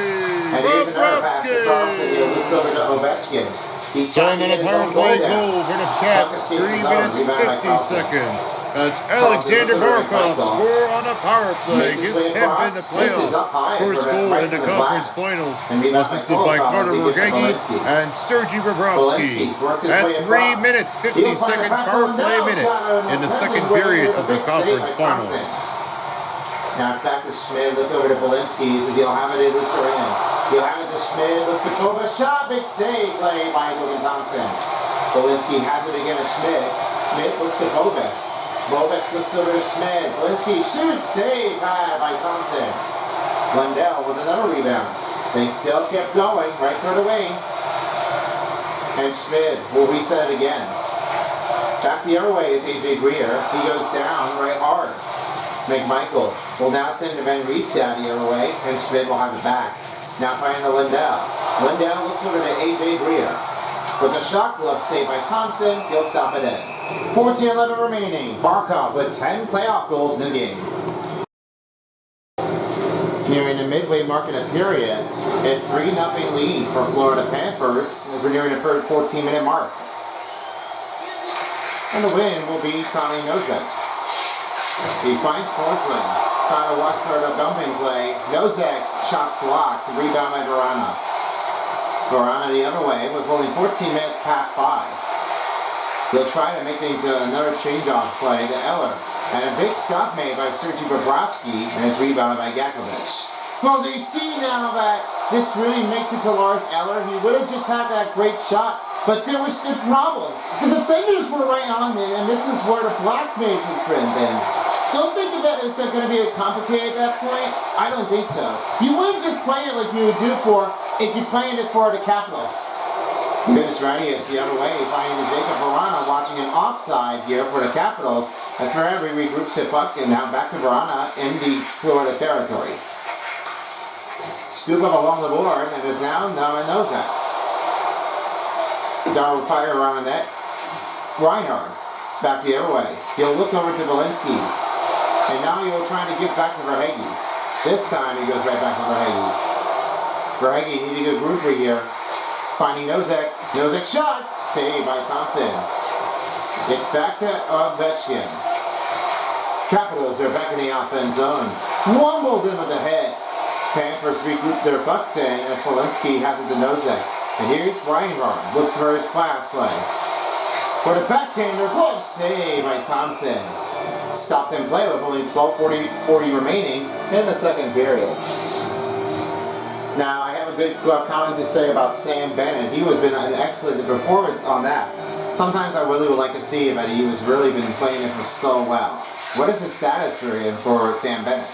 Bobrovsky. Time on a power play goal for the Cats, 3 minutes 50 seconds. That's Alexander Barkov, score on a power play, his 10th in the playoffs, first goal in the conference finals, assisted by Carter Verhaeghe and Sergei Bobrovsky. At 3 minutes 50 seconds power play minute in the second period of the conference finals. Now it's back to Schmid. Look over to Belinsky. He says he'll have it in Lustarin. He'll have it to Schmid. Looks to Kova. Shot. Big save played by Logan Thompson. Belinsky has it again to Schmid. Schmid looks to Bovis. Bovis looks over to Schmid. Belinsky shoots. Save by Thompson. Lundell with another rebound. They still kept going right toward the wing. And Schmid will reset it again. Back the other way is AJ Greer. He goes down right hard. McMichael will now send to Van Riestad the other way, and Schmid will have it back. Now finding to Lindell. Lindell looks over to AJ Greer. With the shot glove saved by Thompson, he'll stop it in. 14-11 remaining. Barkov with 10 playoff goals in the game. Nearing the midway mark in the period, a 3-0 lead for Florida Panthers as we're nearing the third 14-minute mark. And the win will be Tommy Nosek. He finds Forsling, trying to watch for the bumping play. Nosek, shots blocked, rebound by Verana. Verana the other way with only 14 minutes passed by. They'll try to make things another change-off play to Eller. And a big stop made by Sergei Bobrovsky, and it's rebounded by Gakovic. Well, do you see now that this really makes it to Lars Eller? He would have just had that great shot, but there was the problem. The defenders were right on him, and this is where the block made for him then. Don't think of that as going to be complicated at that point. I don't think so. You wouldn't just play it like you would do if you're playing it for the Capitals. Here's Radius the other way, finding Jacob Verana watching an offside here for the Capitals. As Ferrari regroups it puck, and now back to Verana in the Florida territory. Scoop up along the board, and it's now Nama Nosek. Darwin fire around the net. Reinhard back the other way. He'll look over to Belinsky's. And now he will try to give back to Verhaeghe. This time he goes right back to Verhaeghe. Verhaeghe needing a grouper here. Finding Nosek. Nosek shot. Saved by Thompson. It's back to Ovechkin. Capitals are back in the offense zone. Wumbled him with the head. Panthers regroup their pucks in as Belinsky has it to Nosek. And here's Reinhard. Looks for his class play. For the backhander, close save by Thompson. Stopped in play with only 12:40 remaining in the second period. Now, I have a good comment to say about Sam Bennett. He has been an excellent performance on that. Sometimes I really would like to see that he has really been playing it for so well. What is the status for him for Sam Bennett?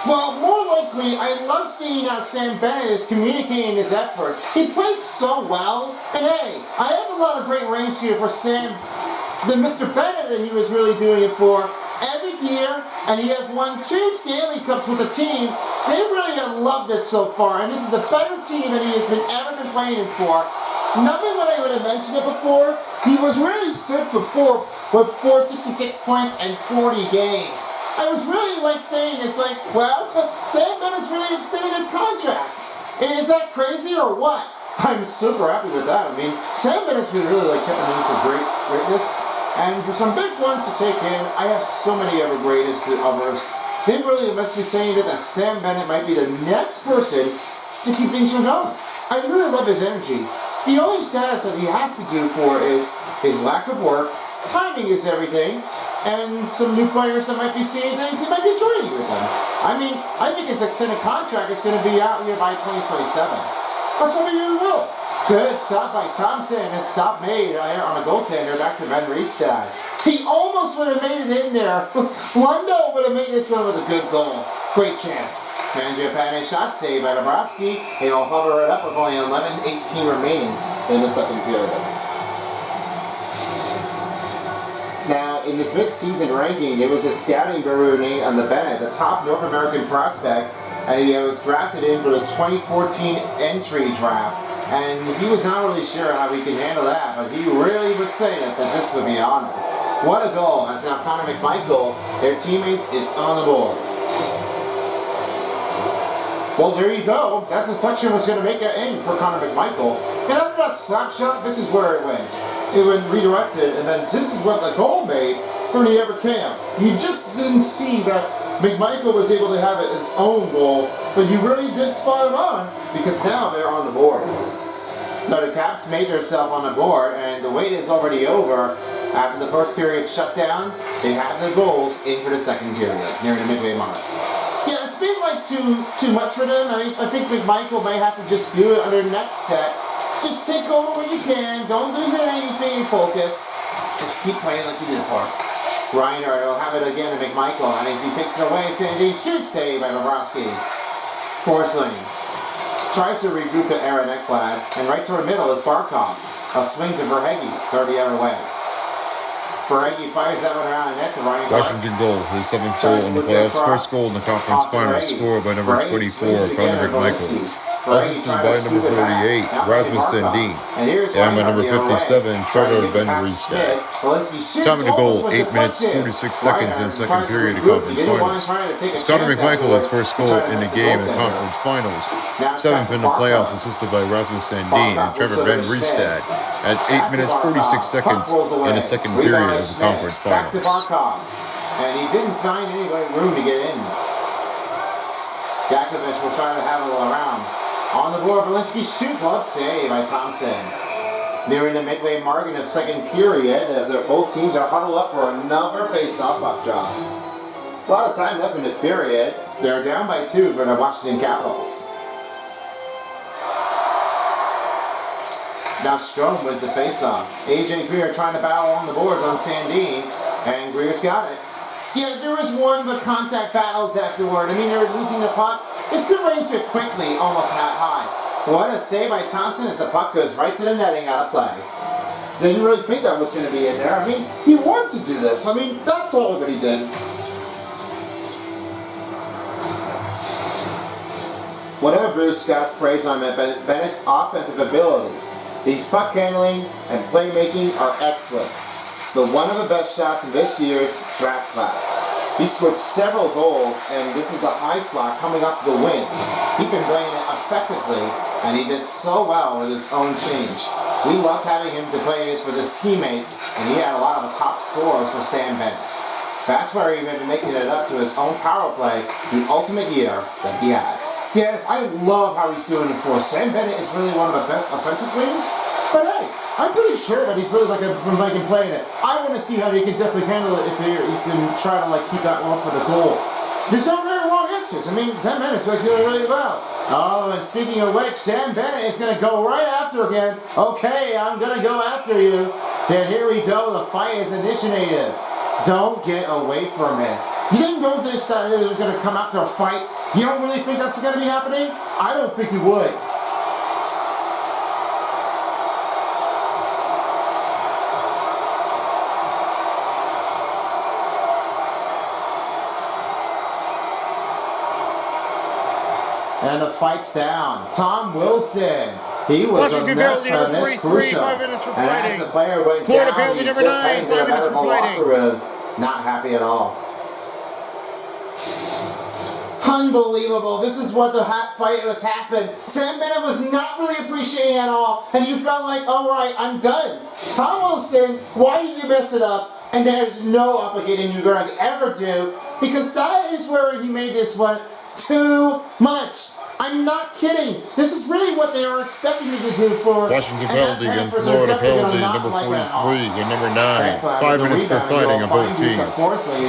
Well, more likely, I love seeing how Sam Bennett is communicating his effort. He played so well, and hey, I have a lot of great range here for Sam, the Mr. Bennett that he was really doing it for every year, and he has won 2 Stanley Cups with the team. They really have loved it so far, and this is the better team that he has ever been playing it for. Nothing when I would have mentioned it before, he was really stood for 466 points and 40 games. I was really saying this, well, Sam Bennett's really extended his contract. Is that crazy or what? I'm super happy with that. I mean, Sam Bennett's really kept him in for greatness. And for some big ones to take in, I have so many other greatest others. They really must be saying that Sam Bennett might be the next person to keep things from going. I really love his energy. The only status that he has to do for is his lack of work. Timing is everything. And some new players that might be seeing things, he might be joining with them. I mean, I think his extended contract is going to be out here by 2027. But some of you will. Good stop by Thompson, and stop made on a goaltender back to Van Riestad. He almost would have made it in there. Lundell would have made this one with a good goal. Great chance. Mangiapane shot saved by Bobrovsky. He'll hover it up with only 11:18 remaining in the second period. Now, in his mid-season ranking, it was a scouting guru named on the Bennett, the top North American prospect, and he was drafted in for his 2014 entry draft. And he was not really sure how he could handle that, but he really would say that this would be honored. What a goal, as now Connor McMichael, their teammates, is on the board. Well, there you go. That deflection was going to make it in for Connor McMichael. And after that slap shot, this is where it went. It went redirected, and then this is what the goal made for the Everett camp. You just didn't see that McMichael was able to have it his own goal, but you really did spot it on, because now they're on the board. So the Caps made themselves on the board, and the wait is already over. After the first period shut down, they have the goals in for the second period, nearing the midway mark. Yeah, it's been like too much for them. I think McMichael may have to just do it on their next set. Just take over when you can. Don't lose anything in focus. Just keep playing like you did before. Reiner will have it again to McMichael, and as he takes it away, Sandin shoots saved by Bobrovsky. Forsling tries to regroup to Aaron Ekblad, and right to the middle is Barkov. A swing to Verhege, 30 the other way. Verhege fires that one around the net to Ryan Clark. Washington goal, his 7th goal in the playoffs, first goal in the conference finals, scored by number 24, Connor McMichael. Assisted by number 38, Rasmus Sandin. And by number 57, Trevor Van Riemsdyk. Time of the goal, 8 minutes, 46 seconds in the second period of conference finals. It's Connor McMichael, his first goal in the game in the conference finals. 7th in the playoffs, assisted by Rasmus Sandin and Trevor Van Riemsdyk at 8 minutes, 46 seconds in the second period of the conference finals. And he didn't find any room to get in. Yakovich will try to have it all around. On the board, Berlinski shoot, glove save by Thompson. Nearing the midway mark in the second period, as both teams are huddled up for another face-off puck drop. A lot of time left in this period. They're down by 2 for the Washington Capitals. Now Strome wins the face-off. AJ Greer trying to battle on the boards on Sandin, and Greer's got it. Yeah, there was one but contact battles afterward. I mean, they were losing the puck. It's good range it quickly, almost high. What a save by Thompson as the puck goes right to the netting out of play. Didn't really think that was going to be in there. I mean, he wanted to do this. I mean, that's all that he did. Whatever Bruce Scott's praise on Bennett's offensive ability, his puck handling and playmaking are excellent. But one of the best shots in this year's draft class. He scored several goals, and this is the high slot coming up to the win. He's been playing it effectively, and he did so well with his own change. We loved having him to play this with his teammates, and he had a lot of the top scorers for Sam Bennett. That's where he's been making it up to his own power play, the ultimate year that he had. Yeah, I love how he's doing it for. Sam Bennett is really one of the best offensive wings, but hey, I'm pretty sure that he's really like playing it. I want to see how he can definitely handle it if he can try to keep that one for the goal. There's no very wrong answers. I mean, Sam Bennett's doing really well. Oh, and speaking of which, Sam Bennett is going to go right after again. Okay, I'm going to go after you. And here we go. The fight is initiated. Don't get away from it. You didn't go this side. It was going to come out to a fight. You don't really think that's going to be happening? I don't think you would. And the fight's down. Tom Wilson. He was a net from this crucial. And as the player went down, he's just heading to the medical locker room. Not happy at all. Unbelievable. This is what the fight was happened. Sam Bennett was not really appreciating it at all. And you felt like, all right, I'm done. Tom Wilson, why did you mess it up? And there's no obligating you're going to ever do. Because that is where he made this one too much. I'm not kidding. This is really what they were expecting me to do for. Washington penalty and Florida penalty, number 43 and number 9. 5 minutes for fighting on both teams.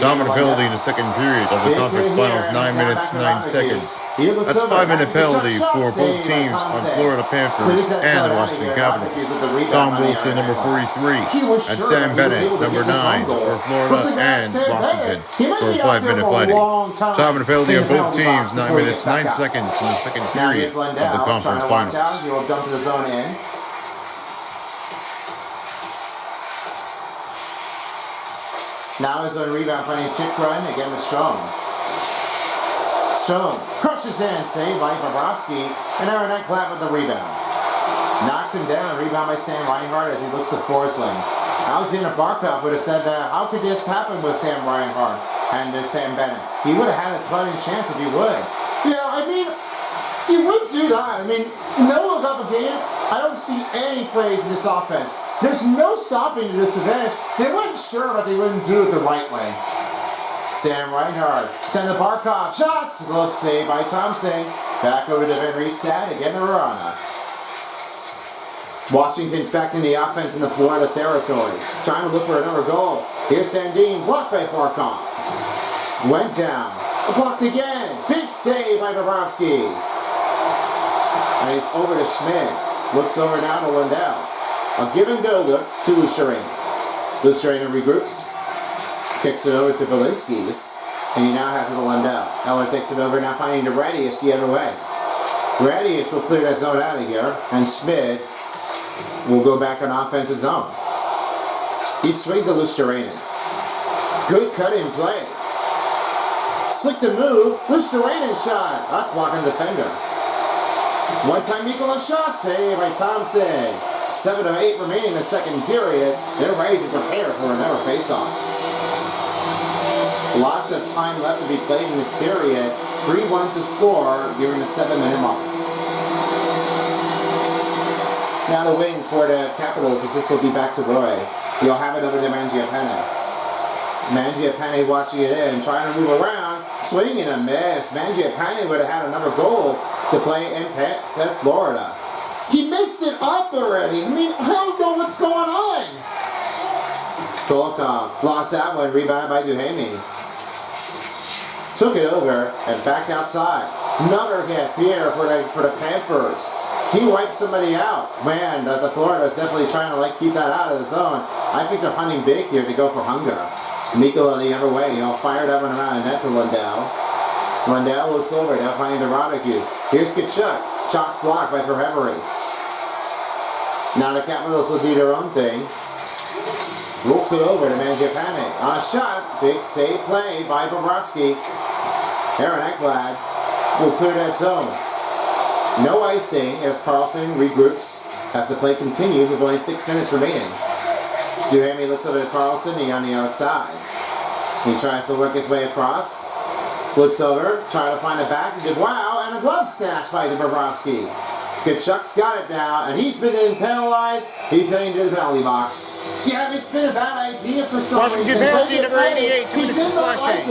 Dominant penalty in the second period of the conference finals, 9 minutes, 9 seconds. That's 5-minute penalty for both teams on Florida Panthers and the Washington Capitals. Tom Wilson, number 43, and Sam Bennett, number 9, for Florida and Washington for a 5-minute fighting. Dominant penalty on both teams, 9 minutes, 9 seconds in the second period of the conference finals. He will dump the zone in. Now is on rebound, finding a chip run again with Strome. Strome crushes in, saved by Bobrovsky, and Aaron Ekblad with the rebound. Knocks him down, rebound by Sam Reinhart as he looks to Forsling. Alexander Barkov would have said, how could this happen with Sam Reinhart and Sam Bennett? He would have had a fighting chance if he would. Yeah, I mean, he would do that. I mean, Noah got the game. I don't see any plays in this offense. There's no stopping this advantage. They weren't sure, but they wouldn't do it the right way. Sam Reinhart sends the Barkov shots. Glove save by Thompson. Back over to Van Riestad. Again to Verana. Washington's back in the offense in the Florida territory. Trying to look for another goal. Here's Sandin. Blocked by Barkov. Went down. Blocked again. Big save by Bobrovsky. And he's over to Schmidt. Looks over now to Lindell. A give and go look to Luciano. Luciano regroups. Kicks it over to Belinsky's. And he now has it to Lindell. Eller takes it over, now finding the Radius the other way. Radius will clear that zone out of here. And Schmidt will go back on offensive zone. He swings to Luciano. Good cut in play. Slick the move. Luciano shot. That's blocking defender. One-time equal of shots saved by Thompson. 7 of 8 remaining in the second period. They're ready to prepare for another face-off. Lots of time left to be played in this period. 3-1 to score during the 7-minute mark. Now the wing for the Capitals as this will be back to Roy. He'll have it over to Mangiapane. Mangiapane watching it in, trying to move around. Swing and a miss. Mangiapane would have had another goal to play in Florida. He missed it up already. I mean, I don't know what's going on. Kolkov lost that one, rebounded by Duhamel. Took it over and back outside. Another hit here for the Panthers. He wiped somebody out. Man, the Florida is definitely trying to keep that out of the zone. I think they're hunting big here to go for hunger. Mikko on the other way, fire that one around and net to Lindell. Lindell looks over, now finding the Rodriguez. Here's Kachuk. Shots blocked by Forevery. Now the Capitals will do their own thing. Looks it over to Mangiapane. On a shot, big save play by Bobrovsky. Aaron Ekblad will clear that zone. No icing as Carlson regroups as the play continues with only 6 minutes remaining. Duhamel looks over to Carlson, he on the outside. He tries to work his way across. Looks over, trying to find a back. He did wow, and a glove snatch by Bobrovsky. Kachuk's got it now, and he's been penalized. He's heading to the penalty box. Yeah, it's been a bad idea for some reason. Washington penalty number 88, 2 minutes for slashing.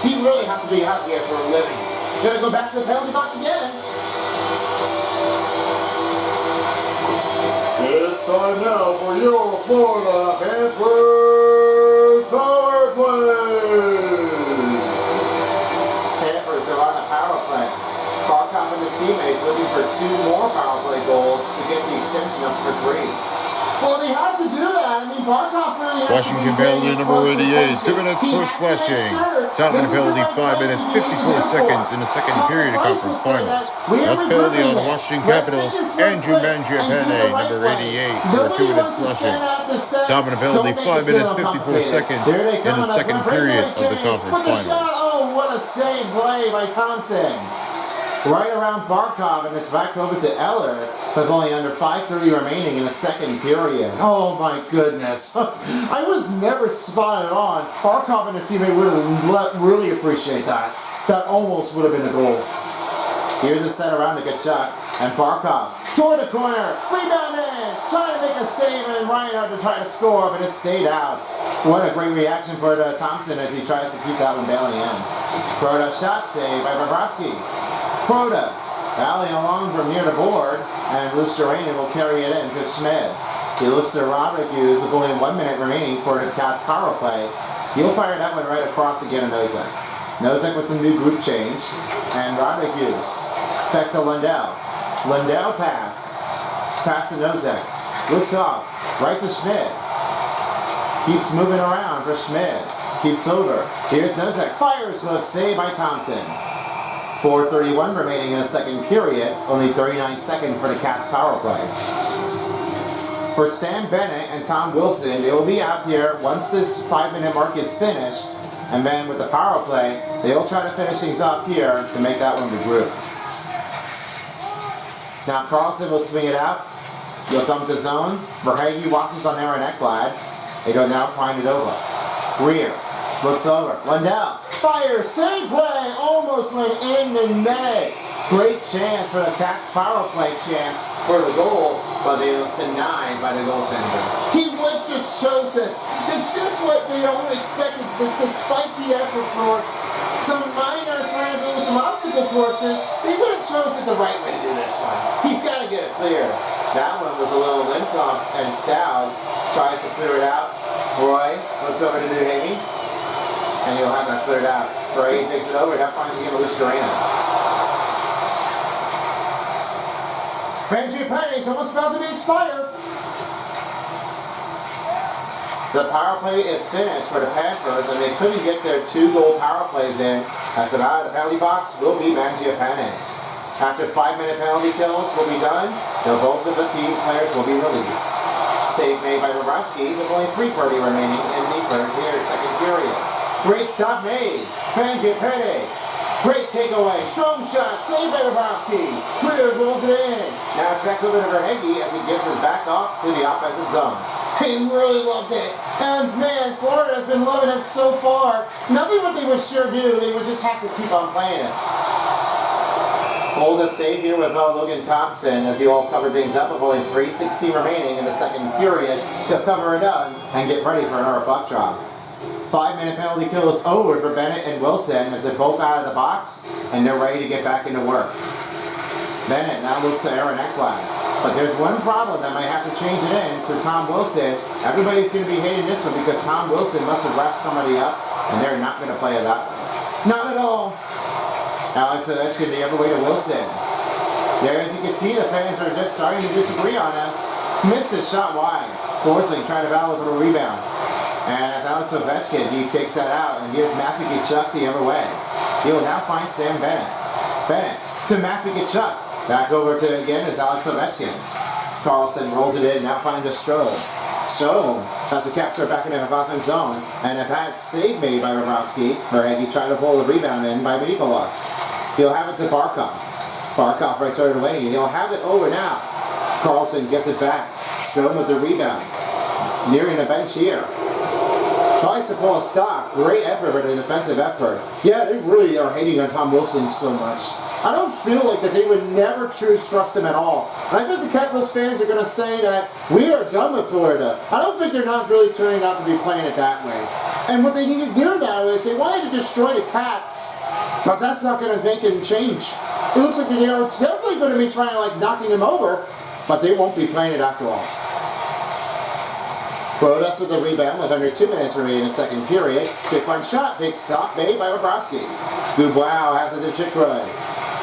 He really has to be out here for a living. Gonna go back to the penalty box again. It's time now for your Florida Panthers power play. Panthers are on the power play. Barkov and his teammates looking for 2 more power play goals to get the extension up for 3. Well, they have to do that. I mean, Barkov really has Washington penalty number 88, 2 minutes for slashing. Topping penalty 5 minutes 54 seconds in the second period of conference finals. That's penalty on the Washington Capitals. Andrew Mangiapane, number 88, for 2 minutes slashing. Topping penalty 5 minutes 54 seconds in the second period of the conference finals. Oh, what a save play by Thompson. Right around Barkov, and it's back over to Eller with only under 5:30 remaining in the second period. Oh my goodness. I was never spotted on. Barkov and the teammate would have really appreciate that. That almost would have been a goal. Here's a set around to Kachuk, and Barkov toward the corner, rebound in, trying to make a save, and Reinhart to try to score, but it stayed out. What a great reaction for Thompson as he tries to keep that one bailing in. Protas shot save by Bobrovsky. Protas Rally along from near the board, and Lusteranian will carry it in to Schmid. He looks to Rodriguez with only 1 minute remaining for the Cats power play. He'll fire that one right across again to Nosek. Nosek with some new group change, and Rodriguez. Back to Lundell. Lundell pass. Pass to Nosek. Looks up. Right to Schmid. Keeps moving around for Schmid. Keeps over. Here's Nosek. Fires with a save by Thompson. 4:31 remaining in the second period. Only 39 seconds for the Cats power play. For Sam Bennett and Tom Wilson, they will be out here once this 5-minute mark is finished. And then with the power play, they'll try to finish things off here to make that one the group. Now Carlson will swing it out. He'll dump the zone. Verhage watches on Aaron Ekblad. They'll now find it over. Greer looks over. Lundell fires. Save play. Almost went in the net. Great chance for the Cats power play chance for the goal, but they was denied by the goaltender. He just shows it. It's just what we all expected. Despite the effort for some minor trying to build some obstacle courses, they would have chosen the right way to do this one. He's got to get it clear. That one was a little limped off, and Stout tries to clear it out. Roy looks over to Duhaney, and he'll have that cleared out. Roy takes it over. That finds again to Lusterana. Benji Penny's almost about to be expired. The power play is finished for the Panthers, and they couldn't get their 2-goal power plays in, as the out of the penalty box will be Mangiapane. After 5-minute penalty kills will be done, both of the team players will be released. Save made by Bobrovsky with only 3:30 remaining in the second period. Great stop made. Mangiapane. Great takeaway. Strong shot. Saved by Bobrovsky. Greer rolls it in. Now it's back over to Verhage as he gives it back off to the offensive zone. He really loved it. And man, Florida has been loving it so far. Nothing what they would sure do. They would just have to keep on playing it. Hold a save here with Logan Thompson as he all covered things up with only 3:16 remaining in the second period to cover it up and get ready for another puck drop. 5-minute penalty kill is over for Bennett and Wilson as they're both out of the box and they're ready to get back into work. Bennett now looks to Aaron Ekblad. But there's one problem that might have to change it in for Tom Wilson. Everybody's going to be hating this one because Tom Wilson must have left somebody up and they're not going to play it up. Not at all. Alex Ovechkin the other way to Wilson. There, as you can see, the fans are just starting to disagree on him. Missed it, shot wide. Forsling trying to battle for the rebound. And as Alex Ovechkin, he kicks that out, and here's Matthew Tkachuk the other way. He will now find Sam Bennett. Bennett to Matthew Tkachuk. Back over to, again, is Alex Ovechkin. Carlson rolls it in, now finds Strome. Strome, as the Caps are back in the offensive zone, and a bad save made by Bobrovsky. Verhage trying to pull the rebound in by Nikolak. He'll have it to Barkov. Barkov right side away, and he'll have it over now. Carlson gets it back. Strome with the rebound. Nearing the bench here. Tries to pull a stop. Great effort for the defensive effort. Yeah, they really are hating on Tom Wilson so much. I don't feel like that they would never trust him at all. And I think the Capitals fans are going to say that we are done with Florida. I don't think they're not really turning out to be playing it that way. And what they need to do now is they wanted to destroy the Cats, but that's not going to make them change. It looks like they are definitely going to be trying to knocking them over, but they won't be playing it after all. Brodas with the rebound with under 2 minutes remaining in the second period. Quick one shot, big stop made by Bobrovsky. Dubois has it to Chikrin.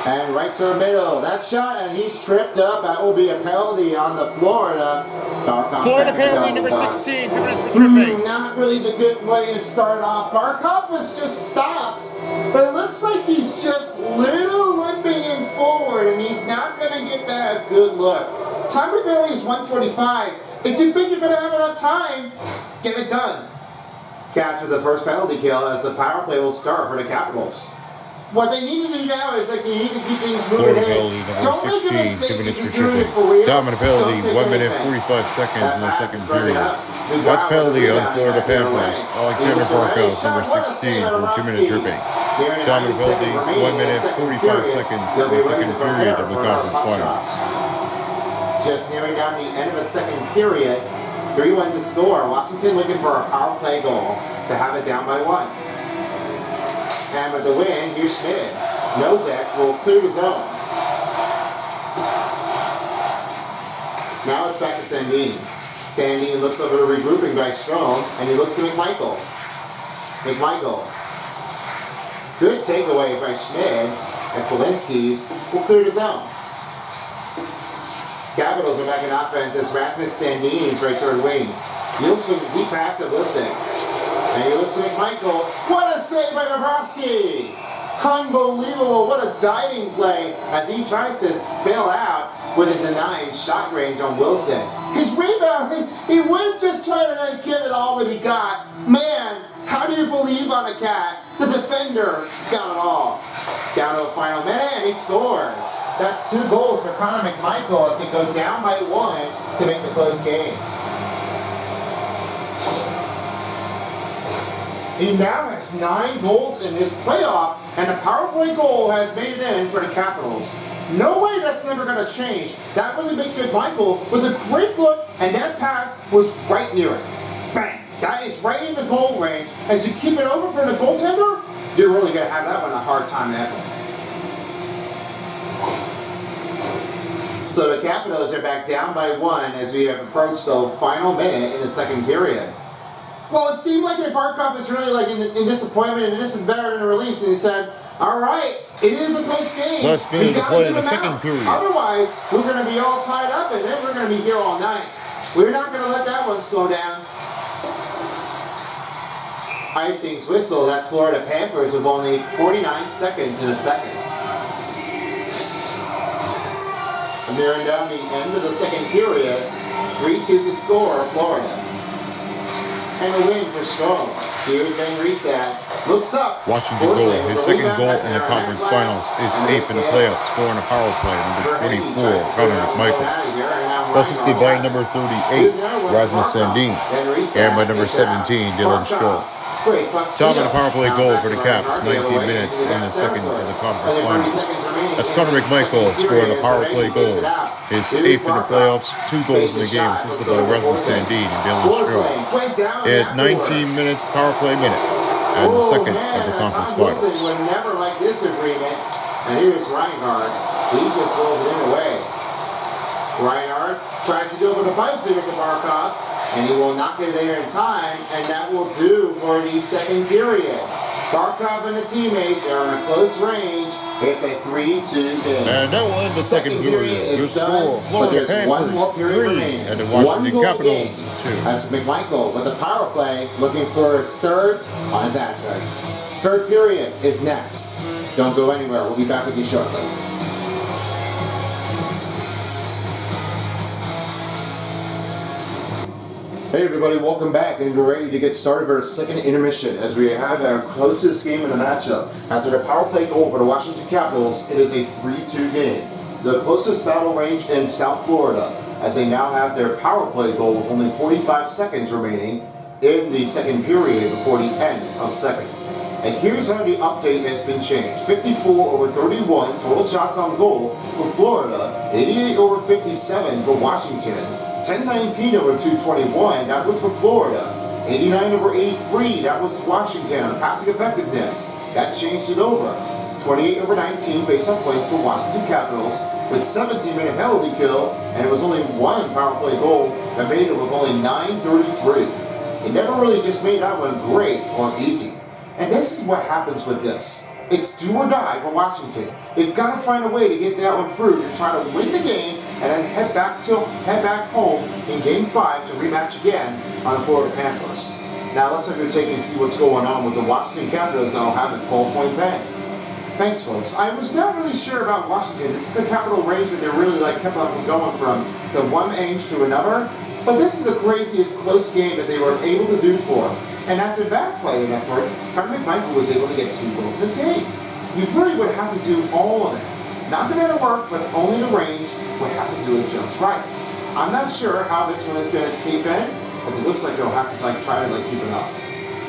And right to the middle, that shot, and he's tripped up. That will be a penalty on the Florida. Florida penalty number 16, 2 minutes for tripping. Not really the good way to start off. Barkov just stops, but it looks like he's just little limping forward, and he's not going to get that good look. Time of penalty is 1:45. If you think you're going to have enough time, get it done. Cats with the first penalty kill as the power play will start for the Capitals. What they need to do now is you need to keep things moving in. Don't make a mistake. 2 minutes for tripping. Dominant penalty, 1 minute 45 seconds in the second period. That's penalty on Florida Panthers. Alexander Barkov, number 16, for 2-minute tripping. Dominant penalties, 1 minute 45 seconds in the second period of the conference finals. Just nearing down the end of the second period, 3-1 to score. Washington looking for a power play goal to have it down by 1. And with the win, here's Schmid. Nosek will clear the zone. Now it's back to Sandin. Sandin looks over the regrouping by Strome, and he looks to McMichael. McMichael. Good takeaway by Schmid, as Polinski's will clear the zone. Capitals are back in offense as Rasmus Sandin's right toward wing. He looks for the deep pass to Wilson. And he looks to McMichael. What a save by Bobrovsky! Unbelievable, what a diving play as he tries to spill out with a denying shot range on Wilson. His rebound, he went just trying to give it all that he got. Man, how do you believe on a cat? The defender got it all. Down to a final minute and he scores. That's 2 goals for Connor McMichael as they go down by 1 to make the close game. He now has 9 goals in his playoff, and the power play goal has made it in for the Capitals. No way that's never going to change. That really makes McMichael with a great look, and that pass was right near it. Bang! That is right in the goal range. As you keep it over for the goaltender, you're really going to have that one a hard time ever. So the Capitals are back down by 1 as we have approached the final minute in the second period. Well, it seemed like that Barkov is really like in disappointment, and this is better than a release. And he said, "All right, it is a close game. Last minute to play in the second period. Otherwise, we're going to be all tied up, and then we're going to be here all night. We're not going to let that one slow down." Icing's whistle. That's Florida Panthers with only 49 seconds in a second. And nearing down the end of the second period, 3-2 to score, Florida. And a win for Strome. Here's Van Riestad. Looks up. Washington goal. His second goal in the conference finals. His 8th in the playoffs. Scoring a power play. Number 24, Connor McMichael. Assisted by number 38, Rasmus Sandin. And by number 17, Dylan Strome. Top of the power play goal for the Caps. 19 minutes in the second of the conference finals. That's Connor McMichael scoring a power play goal. His 8th in the playoffs, 2 goals in the game, assisted by Rasmus Sandin and Dylan Strome. At 19 minutes power play minute, and the second of the conference finals. Would never like this agreement, and here's Reinhardt. He just rolls it in away. Reinhardt tries to go for the pipe spin with the Barkov, and he will not get it there in time, and that will do for the second period. Barkov and the teammates are in a close range. It's a 3-2 game. And that will end the second period. Your score, Florida Panthers 3 and the Washington Capitals 2. That's McMichael with the power play, looking for his 3rd on his hat trick. 3rd period is next. Don't go anywhere. We'll be back with you shortly. Hey everybody, welcome back, and we're ready to get started for our second intermission as we have our closest game in the matchup. After the power play goal for the Washington Capitals, it is a 3-2 game. The closest battle range in South Florida, as they now have their power play goal with only 45 seconds remaining in the second period before the end of second. And here's how the update has been changed. 54/31 total shots on goal for Florida, 88/57 for Washington. 1019/221, that was for Florida. 89/83, that was Washington on passing effectiveness. That changed it over. 28/19 face-off points for Washington Capitals with 17-minute penalty kill, and it was only 1 power play goal that made it with only 9:33. It never really just made that one great or easy. And this is what happens with this. It's do or die for Washington. They've got to find a way to get that one through and try to win the game and then head back home in Game 5 to rematch again on the Florida Panthers. Now let's have your take and see what's going on with the Washington Capitals. I'll have his ballpoint pen. Thanks, folks. I was not really sure about Washington. This is the capital range where they really kept on going from the one range to another. But this is the craziest close game that they were able to do for them. And after that play and effort, Connor McMichael was able to get 2 goals in this game. You really would have to do all of it. Not the amount of work, but only the range would have to do it just right. I'm not sure how this one is going to keep in, but it looks like they'll have to try to keep it up.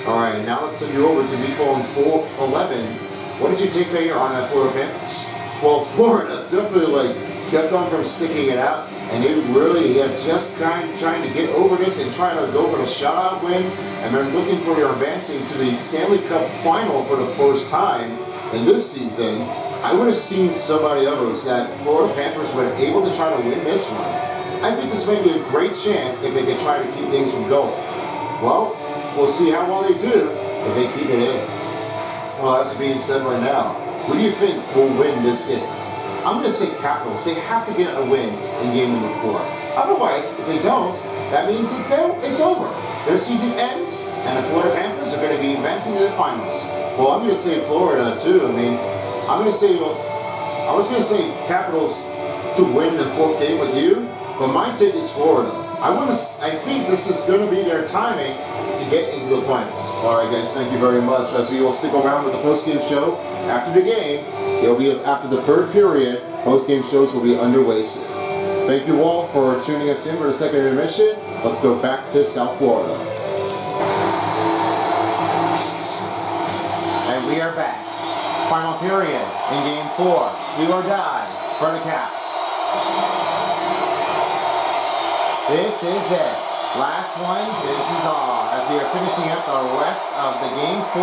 All right, now let's send you over to B-Phone 411. What did you take here on that Florida Panthers? Well, Florida's definitely kept on from sticking it out, and they really have just trying to get over this and try to go for the shutout win, and they're looking for your advancing to the Stanley Cup final for the first time in this season. I would have seen somebody else that Florida Panthers were able to try to win this one. I think this may be a great chance if they can try to keep things from going. Well, we'll see how well they do if they keep it in. Well, that's being said right now. Who do you think will win this game? I'm going to say Capitals. They have to get a win in game number 4. Otherwise, if they don't, that means it's over. Their season ends, and the Florida Panthers are going to be advancing to the finals. Well, I'm going to say Florida too. I mean, I was going to say Capitals to win the 4th game with you, but my take is Florida. I think this is going to be their timing to get into the finals. All right, guys, thank you very much. As we will stick around with the post-game show after the game. It'll be after the 3rd period. Post-game shows will be underway soon. Thank you all for tuning us in for the 2nd intermission. Let's go back to South Florida. And we are back. Final period in Game 4. Do or die for the Caps. This is it. Last one finishes all as we are finishing up the rest of the Game 4.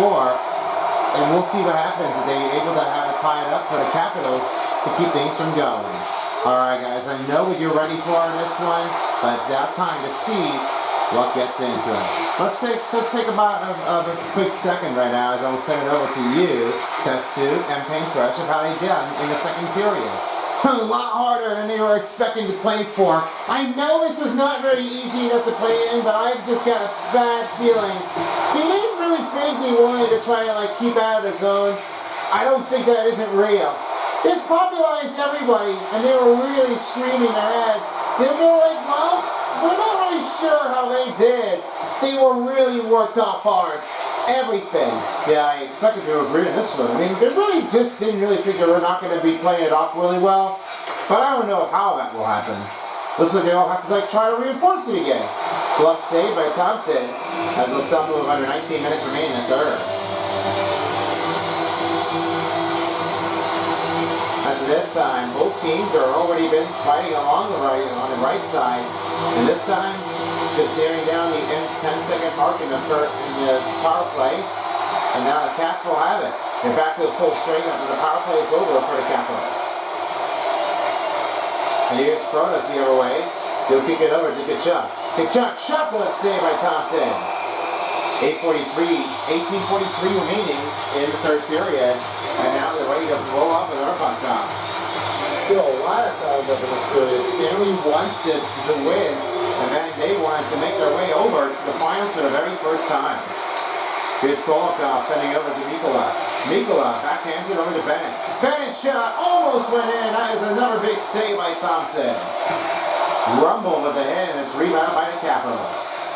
And we'll see what happens if they're able to have it tied up for the Capitals to keep things from going. Alright guys, I know what you're ready for in this one, but it's now time to see what gets into it. Let's take about a quick second right now as I will send it over to you, Test Tube and Paintbrush, of how they done in the 2nd period. A lot harder than they were expecting to play for. I know this was not very easy enough to play in, but I've just got a bad feeling. They didn't really think they wanted to try and keep out of the zone. I don't think that isn't real. This popularized everybody, and they were really screaming their head. They were like, well, we're not really sure how they did. They were really worked off hard. Everything. Yeah, I expected to agree on this one. I mean, they really just didn't really think they were not going to be playing it off really well. But I don't know how that will happen. Looks like they all have to try to reinforce it again. Glove saved by Thompson as they'll stop with under 19 minutes remaining in the 3rd. After this time, both teams are already been fighting along on the right side. And this time, just nearing down the 10-second mark in the power play, and now the Caps will have it. They're back to the full strength after the power play is over for the Capitals. And here's Protas the other way. He'll kick it over to Kachuk. Kachuk, shot bullet save by Thompson. 18:43 remaining in the 3rd period, and now they're ready to roll off with our puck top. Still a lot of time up in this period. Stanley wants this to win. And then they wanted to make their way over to the finals for the very first time. Here's Kolokov sending over to Mikola. Mikola backhands it over to Bennett. Bennett shot almost went in. That is another big save by Thompson. Rumble with the head, and it's rebounded by the Capitals.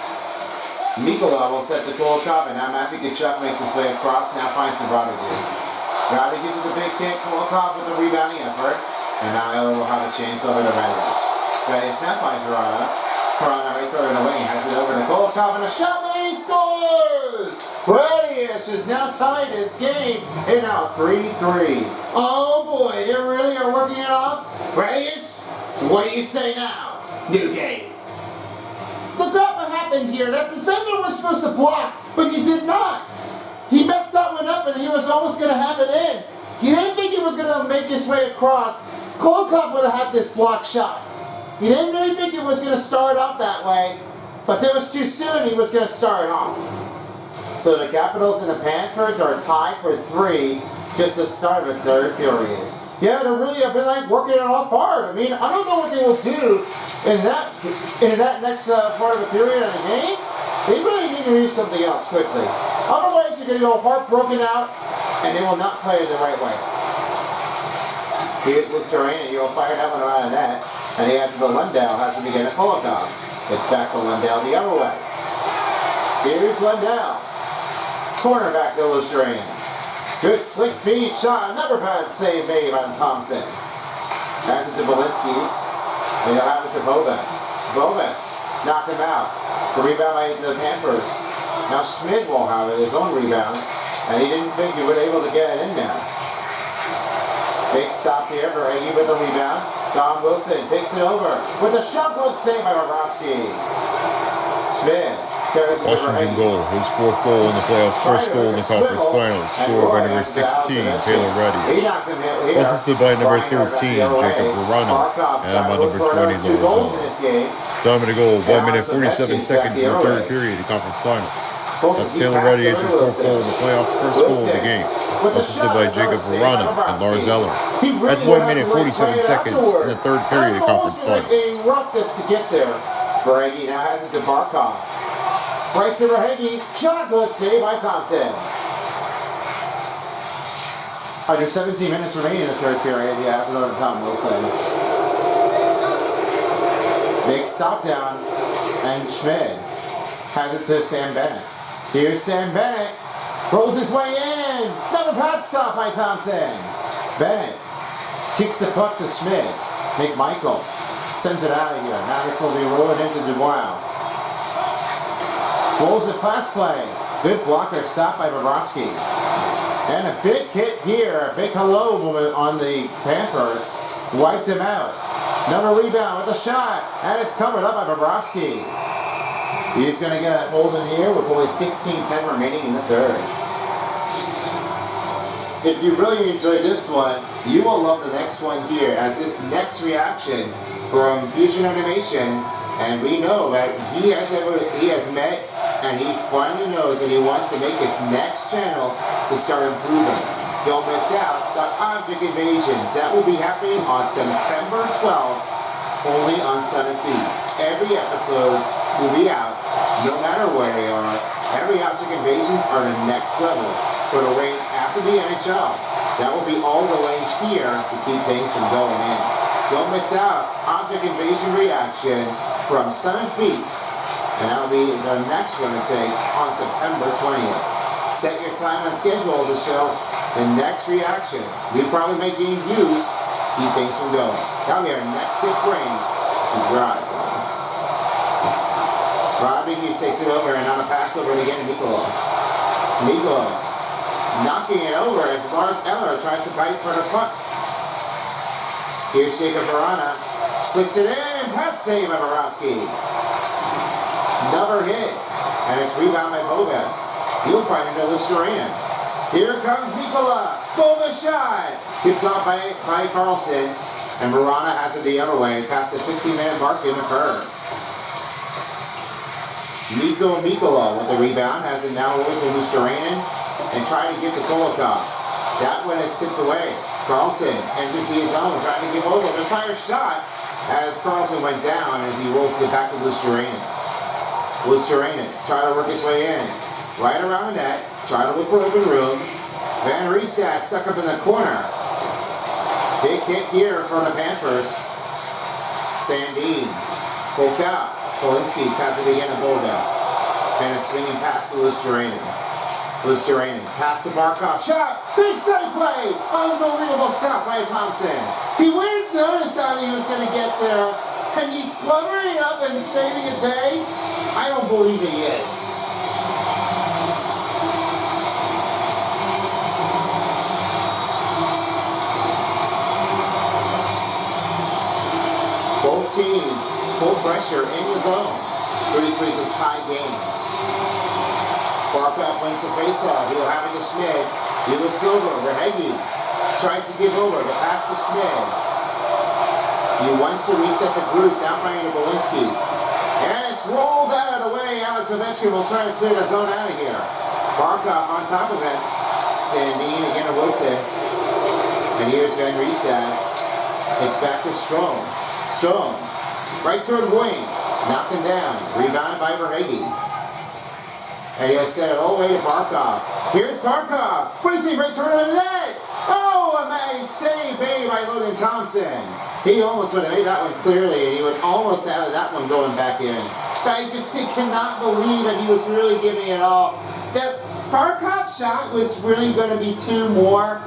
Mikola will set the Kolokov, and now Matthew Tkachuk makes his way across, now finds the Rodriguez. Rodriguez with a big kick, Kolokov with the rebounding effort, and now Eller will have a chance over to Radius. Radius now finds Verona. Verona right over the wing, has it over to Kolokov, and a shot, and he scores! Radius is now tied this game, and now 3-3. Oh boy, they really are working it off. Radius, what do you say now? New game. Look what happened here. That defender was supposed to block, but he did not. He messed that one up, and he was almost going to have it in. He didn't think he was going to make his way across. Kolokov would have had this block shot. He didn't really think it was going to start off that way, but it was too soon he was going to start off. So the Capitals and the Panthers are tied for 3 just to start the 3rd period. Yeah, they really have been working it off hard. I mean, I don't know what they will do in that next part of the period of the game. They really need to do something else quickly. Otherwise, they're going to go heartbroken out, and they will not play it the right way. Here's Listerine, and he'll fire that one around the net. And he has the Lundell, has to begin at Kolokov. It's back to Lundell the other way. Here's Lundell. Cornerback to Listerine. Good slick feed shot. Another bad save made by Thompson. Pass it to Balinskis. And he'll have it to Boves. Boves knocked him out. The rebound by the Panthers. Now Schmidt will have it, his own rebound. And he didn't think he would be able to get it in there. Big stop here for Eggy with the rebound. Tom Wilson takes it over with a shot clock save by Bobrovsky. Schmidt Carries it over Washington Hagee. goal, his 4th goal in the playoffs, 1st goal in the conference finals, scored by number 16, Taylor Reddy. Assisted by number 13, Jacob Verano, and by number 20, Lorenzo. Time of the goal, 1 minute 47 seconds in the 3rd period of conference finals. That's Taylor Reddy as his 4th goal in the playoffs, 1st goal of the game. Assisted by Jacob Verano and Lars Eller. At 1 minute 47 seconds in the 3rd period of conference finals. Rough this to get there. Verhage now has it to Barkov. Right to Verhage. Shot, good save by Thompson. Under 17 minutes remaining in the 3rd period. He has it over Tom Wilson. Big stop down. And Schmid has it to Sam Bennett. Here's Sam Bennett. Rolls his way in. Another pad stop by Thompson. Bennett kicks the puck to Schmid. McMichael sends it out of here. Now this will be rolling into Dubois. Rolls it pass play. Good blocker stop by Bobrovsky. And a big hit here. A big hello movement on the Panthers. Wiped him out. Another rebound with a shot. And it's covered up by Bobrovsky. He's going to get a hold in here with only 16:10 remaining in the 3rd. If you really enjoyed this one, you will love the next one here, as this next reaction from Fusion Animation, and we know that he has met, and he finally knows that he wants to make his next channel to start improving. Don't miss out the Object Invasions. That will be happening on September 12th, only on Sonic Beast. Every episode will be out, no matter where they are. Every Object Invasions are the next level for the range after the NHL. That will be all the range here to keep things from going in. Don't miss out Object Invasion reaction from Sonic Beast. And that'll be the next one to take on September 20th. Set your time and schedule to show the next reaction. We probably make game views, keep things from going. That'll be our next tip range. Keep your eyes on. Rodriguez takes it over and on a pass over again to Mikula. Mikula knocking it over as Lars Eller tries to bite for the puck. Here's Jacob Verana. Slicks it in. Pat save by Borowski. Another hit. And it's rebound by Boves. He'll find it to Lustarin. Here comes Mikula. Boves shot. Tipped off by Carlson. And Verana has it the other way past the 15-man mark in the 3rd. Mikko Mikula with the rebound has it now over to Lustarin and trying to get to Kolokov. That one is tipped away. Carlson enters the zone, trying to give over. The fire shot as Carlson went down as he rolls it back to Lustarin. Lustarin trying to work his way in. Right around the net, trying to look for open room. Van Riestad stuck up in the corner. Big hit here from the Panthers. Sandin poked out. Polinski has it again to Boves. And a swinging pass to Lustarin. Lustarin pass to Barkov. Shot! Big side play! Unbelievable stop by Thompson. He wouldn't notice how he was going to get there. And he's spluttering up and saving a day? I don't believe he is. Both teams full pressure in the zone. 33 is a tie game. Barkov wins the faceoff. He'll have it to Schmid. He looks over. Verhage tries to give over. The pass to Schmid. He wants to reset the group. Now finding the Bolinskis. And it's rolled out of the way. Alex Ovechkin will try to clear the zone out of here. Barkov on top of it. Sandin again to Wilson. And here's Van Riestad. It's back to Strome. Strome. Right toward wing. Knocked him down. Rebound by Verhage. And he'll set it all the way to Barkov. Here's Barkov. Racing right turn of the net. Oh, a nice save made by Logan Thompson. He almost would have made that one clearly, and he would almost have that one going back in. I just cannot believe that he was really giving it all. That Barkov shot was really going to be 2 more,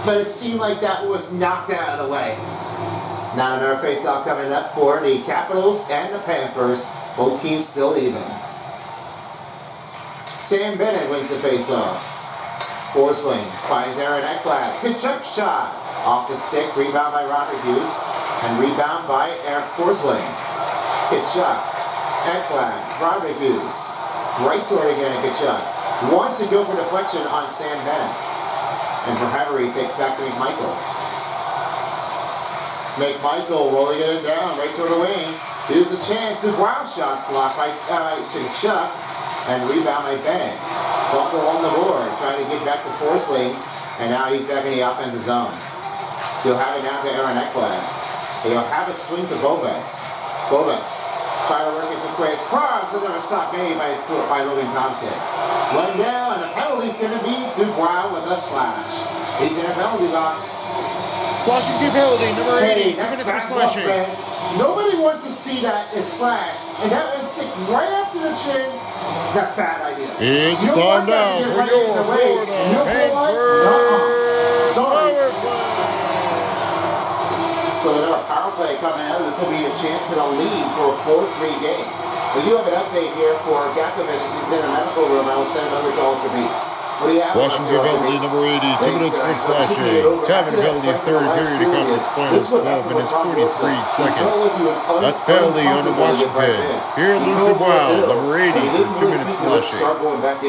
but it seemed like that was knocked out of the way. Now another face-off coming up for the Capitals and the Panthers. Both teams still even. Sam Bennett wins the face-off. Forsling finds Aaron Ekblad. Kachuk shot. Off the stick. Rebound by Robert Hughes. And rebound by Eric Forsling. Kachuk. Ekblad. Robert Hughes. right toward it again, Kachuk. Wants to go for deflection on Sam Bennett. And for Havery, takes back to McMichael. McMichael rolling it down right toward the wing. Here's a chance. Dubois shots blocked by Kachuk. And rebound by Bennett. Bump along the board, trying to get back to Forsling. And now he's back in the offensive zone. He'll have it down to Aaron Ekblad. He'll have it swing to Bovis. Bovis trying to work into quick cross, and then a stop made by Logan Thompson. Lundell, and the penalty's going to be Dubois with a slash. He's in a penalty box. Washington penalty, number 80, 2 minutes for slashing. Nobody wants to see that slash, and that went stick right up to the chin. That's a bad idea. It's time now for your Florida Panthers power play. So another power play coming out. This will be a chance for the lead for a 4-3 game. We do have an update here for Gakovic as he's in a medical room. I will send him over to Ultra Beats. What do you have? Washington penalty number 80, 2 minutes for slashing. Tavern penalty, third period of conference finals, 12 minutes 43 seconds. That's penalty on the Washington. Here, Luke Dubois, number 80, for 2 minutes slashing.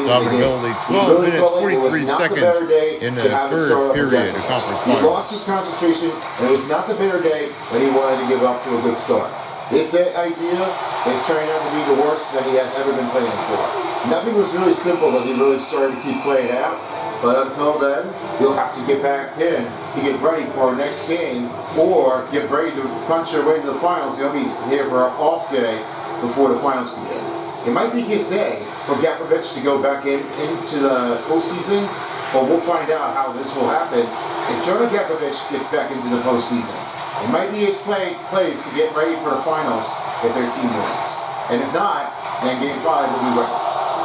Tavern penalty, 12 minutes 43 seconds in the third period of conference finals. He finals. lost his concentration, and it was not the better day when he wanted to give up to a good start. This idea is turning out to be the worst that he has ever been playing for. Nothing was really simple that he really started to keep playing out, but until then, he'll have to get back in to get ready for our next game, or get ready to punch their way into the finals. He'll be here for an off day before the finals begin. It might be his day for Gakovic to go back into the postseason, but we'll find out how this will happen if Jonah Gakovic gets back into the postseason. It might be his plays to get ready for the finals if their team wins. And if not, then Game 5 will be ready.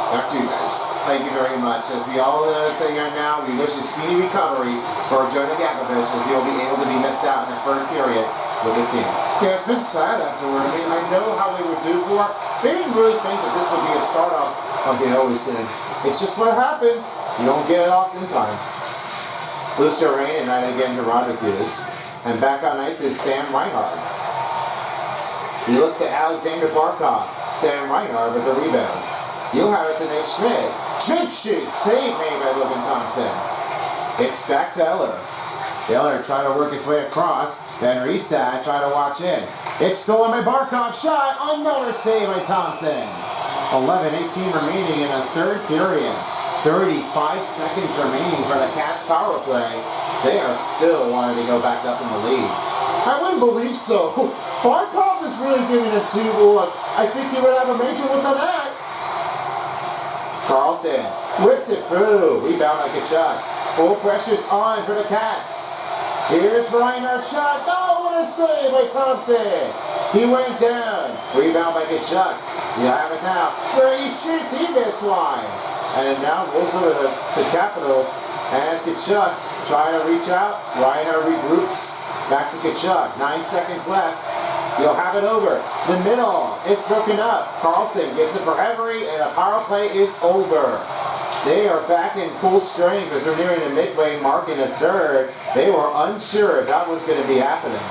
Back to you guys. Thank you very much. As we all say right now, we wish a speedy recovery for Jonah Gakovic as he'll be able to be missed out in the third period with the team. Yeah, it's been sad afterward. I mean, I know how they were due for. They didn't really think that this would be a start-off like they always did. It's just what happens. You don't get it off in time. Luster Rain and then again to Rodriguez. And back on ice is Sam Reinhart. He looks at Alexander Barkov. Sam Reinhart with the rebound. You'll have it to Nate Schmidt. Schmidt shoots. Save made by Logan Thompson. It's back to Eller. Eller trying to work its way across. Then Restad trying to watch in. It's stolen by Barkov. Shot. Another save by Thompson. 11:18 remaining in the third period. 35 seconds remaining for the Cats power play. They are still wanting to go back up in the lead. I wouldn't believe so. Barkov is really giving it to look. I think he would have a major look on that. Carlson whips it through. Rebound like a shot. Full pressure's on for the Cats. Here's Reinhardt's shot. Oh, what a save by Thompson. He went down. Rebound by Kachuk. You have it now. Where he shoots, he missed one. And now goes over to Capitals. And as Kachuk trying to reach out, Reinhardt regroups. Back to Kachuk. 9 seconds left. You'll have it over. The middle. It's broken up. Carlson gets it for Every, and the power play is over. They are back in full strength as they're nearing the midway mark in the third. They were unsure if that was going to be happening.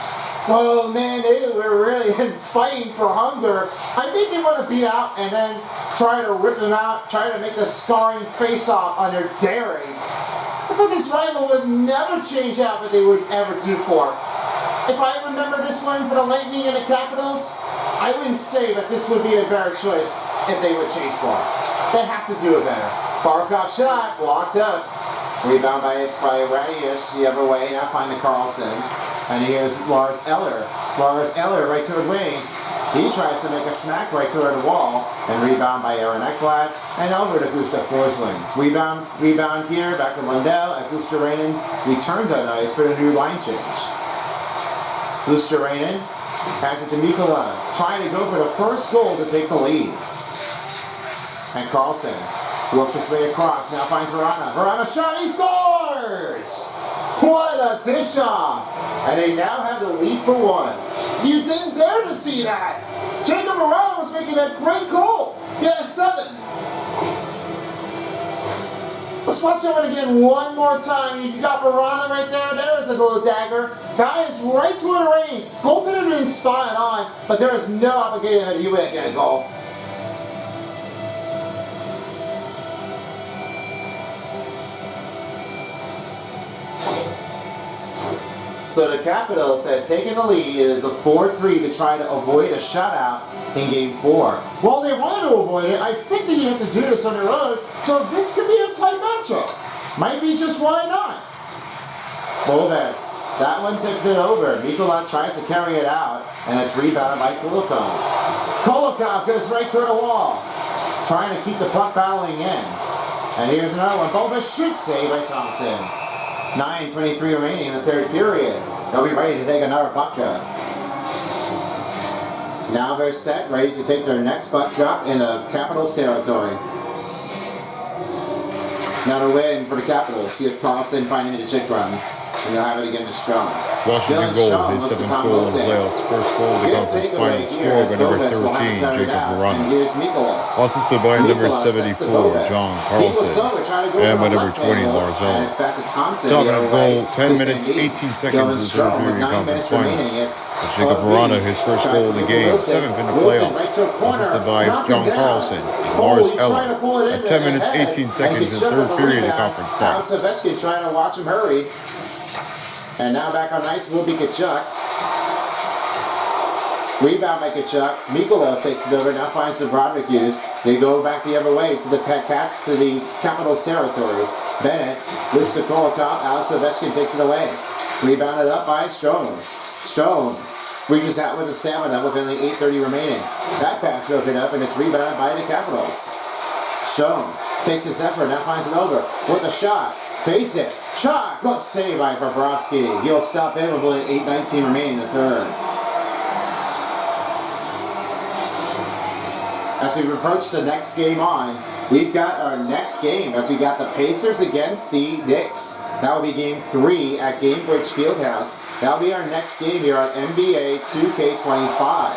Oh man, they were really fighting for hunger. I think they want to beat out and then try to rip them out, try to make the scarring face-off on their daring. I thought this rival would never change out what they would ever do for. If I remember this one for the Lightning and the Capitals, I wouldn't say that this would be a better choice if they would change for it. They have to do it better. Barkov shot, blocked up. Rebound by Radius the other way, now find the Carlson. And here's Lars Eller. Lars Eller right to the wing. He tries to make a smack right toward the wall. And rebound by Aaron Ekblad. And over to Gustav Forsling. Rebound here, back to Lundell as Luosterainen returns on ice for the new line change. Luosterainen has it to Mikkola. Trying to go for the first goal to take the lead. And Carlson works his way across. Now finds Verana. Verana shot. He scores! What a dish off! And they now have the lead for one. You didn't dare to see that. Jacob Verana was making a great goal. He had a 7. Let's watch that one again one more time. You got Verana right there. There is a little dagger. Guy is right toward the range. Goaltender didn't spot it on, but there is no obligation that he would get a goal. So the Capitals had taken the lead. It is a 4-3 to try to avoid a shutout in Game 4. Well, they wanted to avoid it. I think they have to do this on their own. So this could be a tight matchup. Might be just why not. Boves. That one tipped it over. Mikola tries to carry it out, and it's rebounded by Kulikov. Kulikov goes right to the wall, trying to keep the puck battling in. And here's another one. Boves shoots, saved by Thompson. 9:23 remaining in the third period. They'll be ready to take another puck drop. Now they're set, ready to take their next puck drop in the Capitals territory. Now to win for the Capitals. Here's Carlson finding the chick run. And they'll have it again to Strong. Washington goal, his 7th goal in the playoffs. First goal of the conference final, scored by number 13, Jacob Verano. Assisted by number 74, John Carlson. And by number 20, Lars Eller. Talking of goal, 10 minutes, 18 seconds in the third period conference finals. Jacob Verano, his first goal of the game, 7th in the playoffs. Assisted by John Carlson and Lars Eller. At 10 minutes, 18 seconds in the third period of conference finals. Ovechkin trying to watch him hurry. And now back on ice will be Tkachuk. Rebound by Tkachuk. Mikola takes it over. Now finds the Broderick Hughes. They go back the other way to the Cats, to the Capitals territory. Bennett lifts the Kulikov. Alex Ovechkin takes it away. Rebounded up by Strome. Strome reaches out with the stamina with only 8:30 remaining. That pass broken up, and it's rebounded by the Capitals. Strome takes his effort. Now finds it over with a shot. Fades it. Shot! Good save by Bobrovsky. He'll stop in with only 8:19 remaining in the third. As we approach the next game on, we've got our next game as we got the Pacers against the Knicks. That will be Game 3 at Gamebridge Fieldhouse. That will be our next game here on NBA 2K25.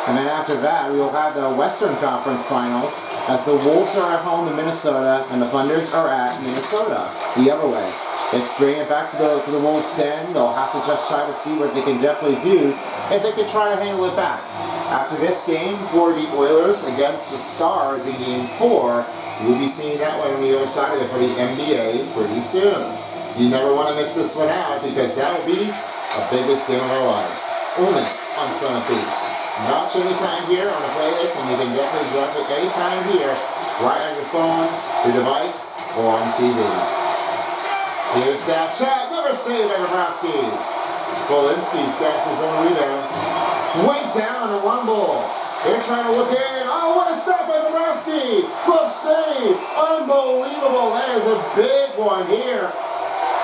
And then after that, we will have the Western Conference Finals as the Wolves are at home in Minnesota and the Thunders are at Minnesota. The other way. Let's bring it back to the Wolves' den. They'll have to just try to see what they can definitely do if they can try to handle it back. After this game for the Oilers against the Stars in Game 4, we'll be seeing that one on the other side of it for the NBA pretty soon. You never want to miss this one out because that will be the biggest game of our lives. Only on Son of Peace. Not any time here on the playlist, and you can definitely watch it anytime here, right on your phone, your device, or on TV. Here's that shot, never saved by Bobrovsky. Polinski scraps his own rebound. Way down on a rumble. They're trying to look in. Oh, what a stop by Bobrovsky. Glove save. Unbelievable. That is a big one here.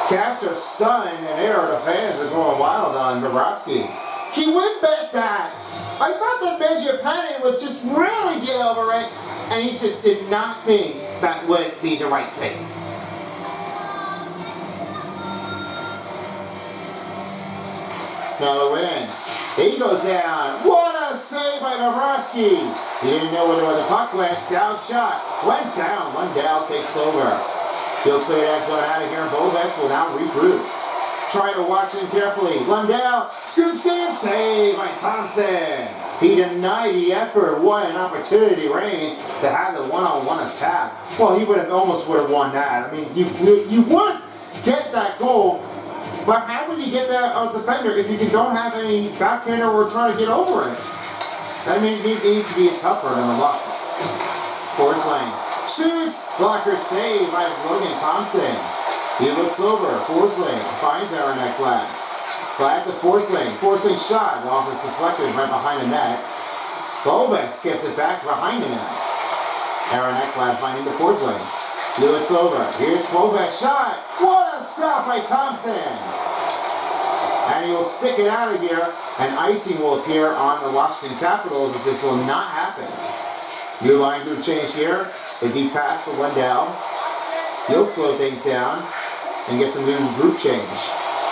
Cats are stunned, and the fans are going wild on Bobrovsky. He would bet that. I thought that Mangiapane would just really get over it, and he just did not think that would be the right thing. Now the win. He goes down. What a save by Bobrovsky. He didn't know where the puck went. Down shot. Went down. Lundell takes over. He'll clear that zone out of here. Boves will now regroup. Try to watch him carefully. Lundell scoops in. Save by Thompson. He denied the effort. What an opportunity range to have the one-on-one attack. Well, he almost would have won that. I mean, you would get that goal. But how would you get that defender if you don't have any backhander or try to get over it? I mean, it needs to be tougher than a lot. Forsling shoots. Blocker save by Logan Thompson. He looks over. Forsling finds Aaron Ekblad. Glad to Forsling. Forsling shot. Well, it's deflected right behind the net. Boves gives it back behind the net. Aaron Ekblad finding the Forsling. He looks over. Here's Boves shot. What a stop by Thompson. And he will stick it out of here, and icing will appear on the Washington Capitals as this will not happen. New line group change here. A deep pass to Lundell. He'll slow things down and get some new group change.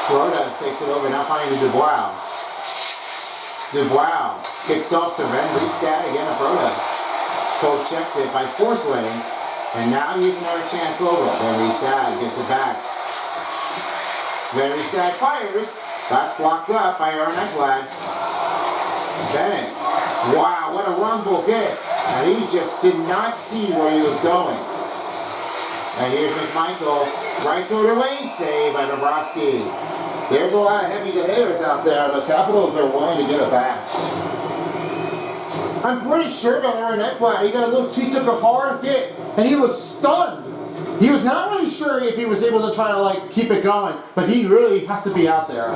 Brodas takes it over, now finding Dubois. Dubois kicks off to Ren Restad again to Brodas. Cole checked it by Forsling, and now he's another chance over. Ren Restad gets it back. Ren Restad fires. That's blocked up by Aaron Ekblad. Bennett. Wow, what a rumble hit. And he just did not see where he was going. And here's McMichael. Right to the lane. Save by Bobrovsky. There's a lot of heavy hitters out there. The Capitals are wanting to get it back. I'm pretty sure about Aaron Ekblad. He took a hard hit and he was stunned. He was not really sure if he was able to try to keep it going, but he really has to be out there.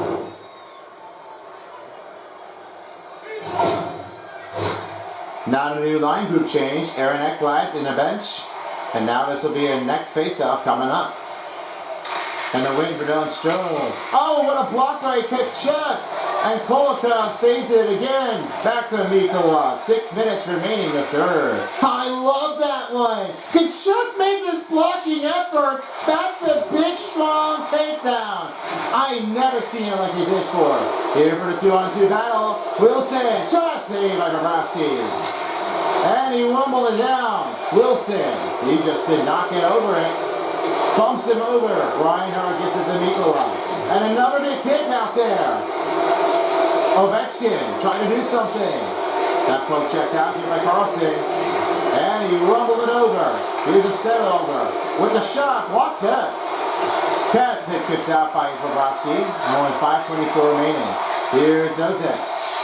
Now a new line group change. Aaron Ekblad in the bench. And now this will be a next face-off coming up. And the wing for Dylan Strome. Oh, what a block by Tkachuk! And Kolakov saves it again. Back to Mikkola. 6 minutes remaining in the third. I love that one. Tkachuk made this blocking effort. That's a big, strong takedown. I never seen it like he did before. Here for the 2-on-2 battle. Wilson. Shot save by Bobrovsky. And he rumbled it down. Wilson. He just did not get over it. Bumps him over. Reinhart gets it to Mikkola. And another big hit out there. Ovechkin trying to do something. That poke checked out here by Carlson. And he rumbled it over. Here's a set over. With the shot, blocked up. Cat picked out by Bobrovsky. Only 5:24 remaining. Here's Nosek.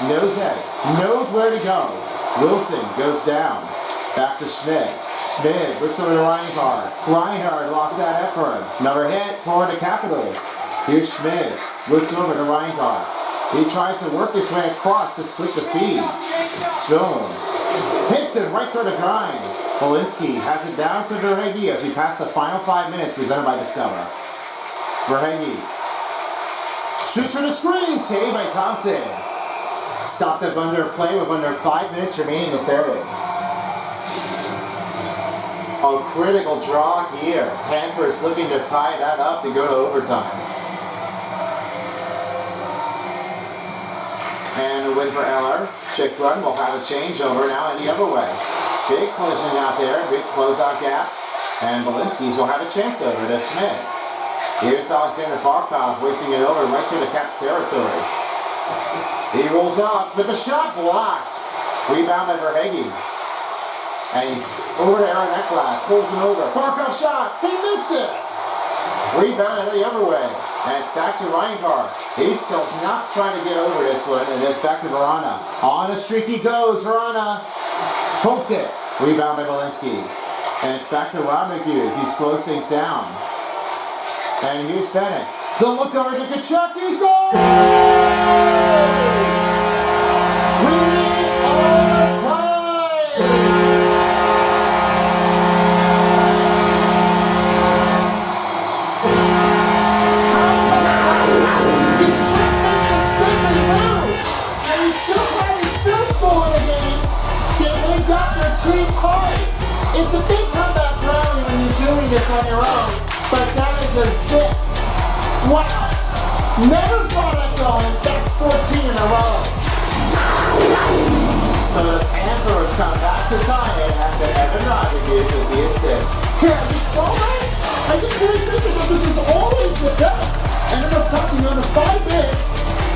Nosek knows where to go. Wilson goes down. Back to Schmidt. Schmidt looks over to Reinhart. Reinhart lost that effort. Another hit for the Capitals. Here's Schmidt. Looks over to Reinhart. He tries to work his way across to slip the feed. Stone hits him right toward the grind. Polinski has it down to Verhage as we pass the final 5 minutes presented by Discover. Verhage shoots for the screen. Saved by Thompson. Stopped up under play with under 5 minutes remaining in the third. A critical draw here. Panthers looking to tie that up to go to overtime. And a win for Eller. Chick run will have a changeover now in the other way. Big collision out there, big closeout gap. And Balinski's will have a chance over to Schmidt. Here's Alexander Barkov racing it over right to the Caps territory. He rolls up with the shot blocked. Rebound by Verhage. And he's over to Aaron Ekblad. Pulls him over. Barkov shot. He missed it. Rebound the other way. And it's back to Reinhart. He's still not trying to get over this one. And it's back to Verana. On a streak he goes. Verana poked it. Rebound by Balinski. And it's back to Robert Hughes. He slows things down. And here's Bennett. The look over to Tkachuk. He scores! We are tied! It's a big comeback rally when you're doing this on your own, but that is a zip. Wow. Never saw that going. That's 14 in a row. So the Panthers come back to tie it after Evan Rodriguez with the assist. Yeah, you saw that? I just really think that this is always the best. Ended up passing under 5 minutes.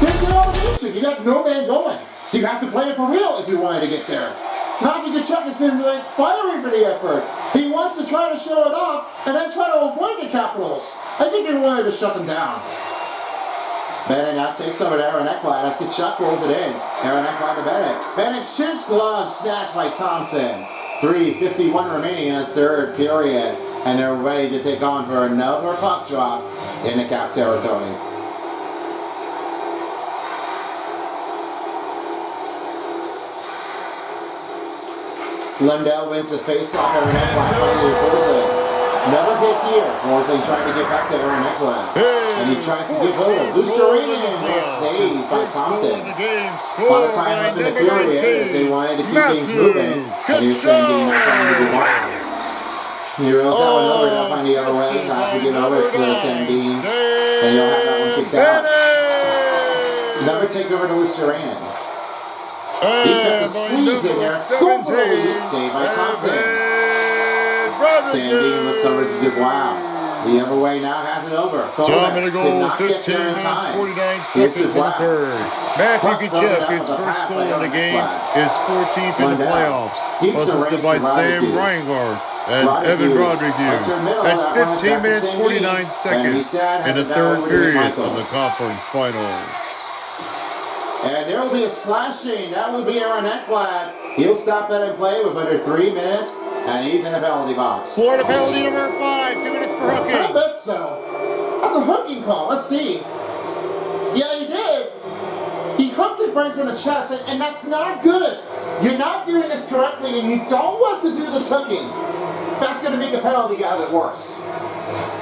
There's no elimination. You got no man going. You have to play it for real if you wanted to get there. Matthew Tkachuk has been fiery for the effort. He wants to try to show it off and then try to avoid the Capitals. I think they wanted to shut them down. Bennett now takes over to Aaron Ekblad as Tkachuk rolls it in. Aaron Ekblad to Bennett. Bennett shoots, glove snatched by Thompson. 3:51 remaining in the third period. And they're ready to take on for another puck drop in the Cap territory. Lundell wins the face-off. Aaron Ekblad finally Forsling. Another hit here. Forsling trying to get back to Aaron Ekblad. And he tries to give over. Luciarinen gets saved by Thompson. A lot of time left in the period as they wanted to keep things moving. And here's Sandin not trying to do one. He rolls that one over. They'll find the other way. Has to give over to Sandin. And he'll have that one kicked out. Another takeover to Luciarinen. He gets a squeeze in there. Go for the lead. Saved by Thompson. Sandin looks over to Dubois. The other way now has it over. Time in a goal, 15 minutes, 49 seconds in the third. Matthew Tkachuk, his first goal in the game, his 14th in the playoffs. Was assisted by Sam Reinhart. and Evan Rodriguez at 15 minutes 49 seconds in the third period of the conference finals. And there will be a slashing. That will be Aaron Ekblad. He'll stop that and play with under 3 minutes, and he's in the penalty box. Florida penalty number 5, 2 minutes for hooking. I bet so. That's a hooking call. Let's see. Yeah, he did. He hooked it right from the chest, and that's not good. You're not doing this correctly, and you don't want to do this hooking. That's going to make the penalty get a bit worse.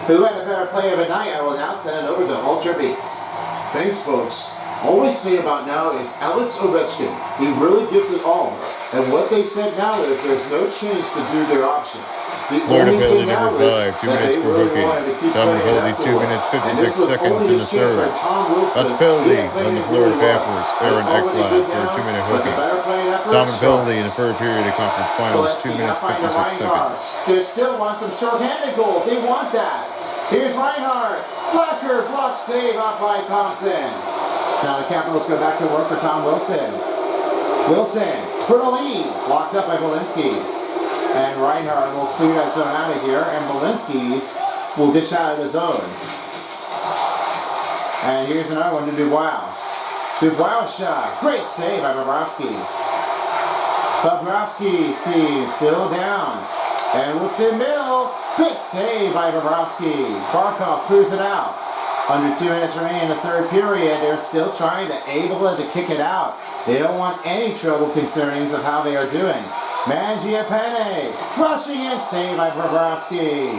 Who had a better play of the night? I will now send it over to Ultra Beats. Thanks, folks. All we say about now is Alex Ovechkin. He really gives it all. And what they said now is there's no change to do their option. The Florida only penalty thing now number is 5, 2 that minutes they for really hooking. wanted to keep Dominic playing penalty, that 2 way. minutes And 56 this was seconds only in a the shift third. for Tom Wilson. That's penalty He had played on the it Florida really well. Panthers. That's Aaron all they Ekblad did for a now, 2-minute but the hooking. better play effort Dominant penalty in the starts. third period of conference finals, 2 minutes 56 seconds. They still want some short-handed goals. They want that. Here's Reinhardt. Block save up by Thompson. Now the Capitals go back to work for Tom Wilson. Wilson for the lead. Locked up by Walensky's. And Reinhardt will clear that zone out of here. And Walensky's will dish out of the zone. And here's another one to Dubois. Dubois shot. Great save by Bobrovsky. Bobrovsky's team still down. And Woodson Mill. Big save by Bobrovsky. Barkov clears it out. Under 2 minutes remaining in the third period, they're still trying to able to kick it out. They don't want any trouble concernings of how they are doing. Mangiapane, rushing in, saved by Bobrovsky.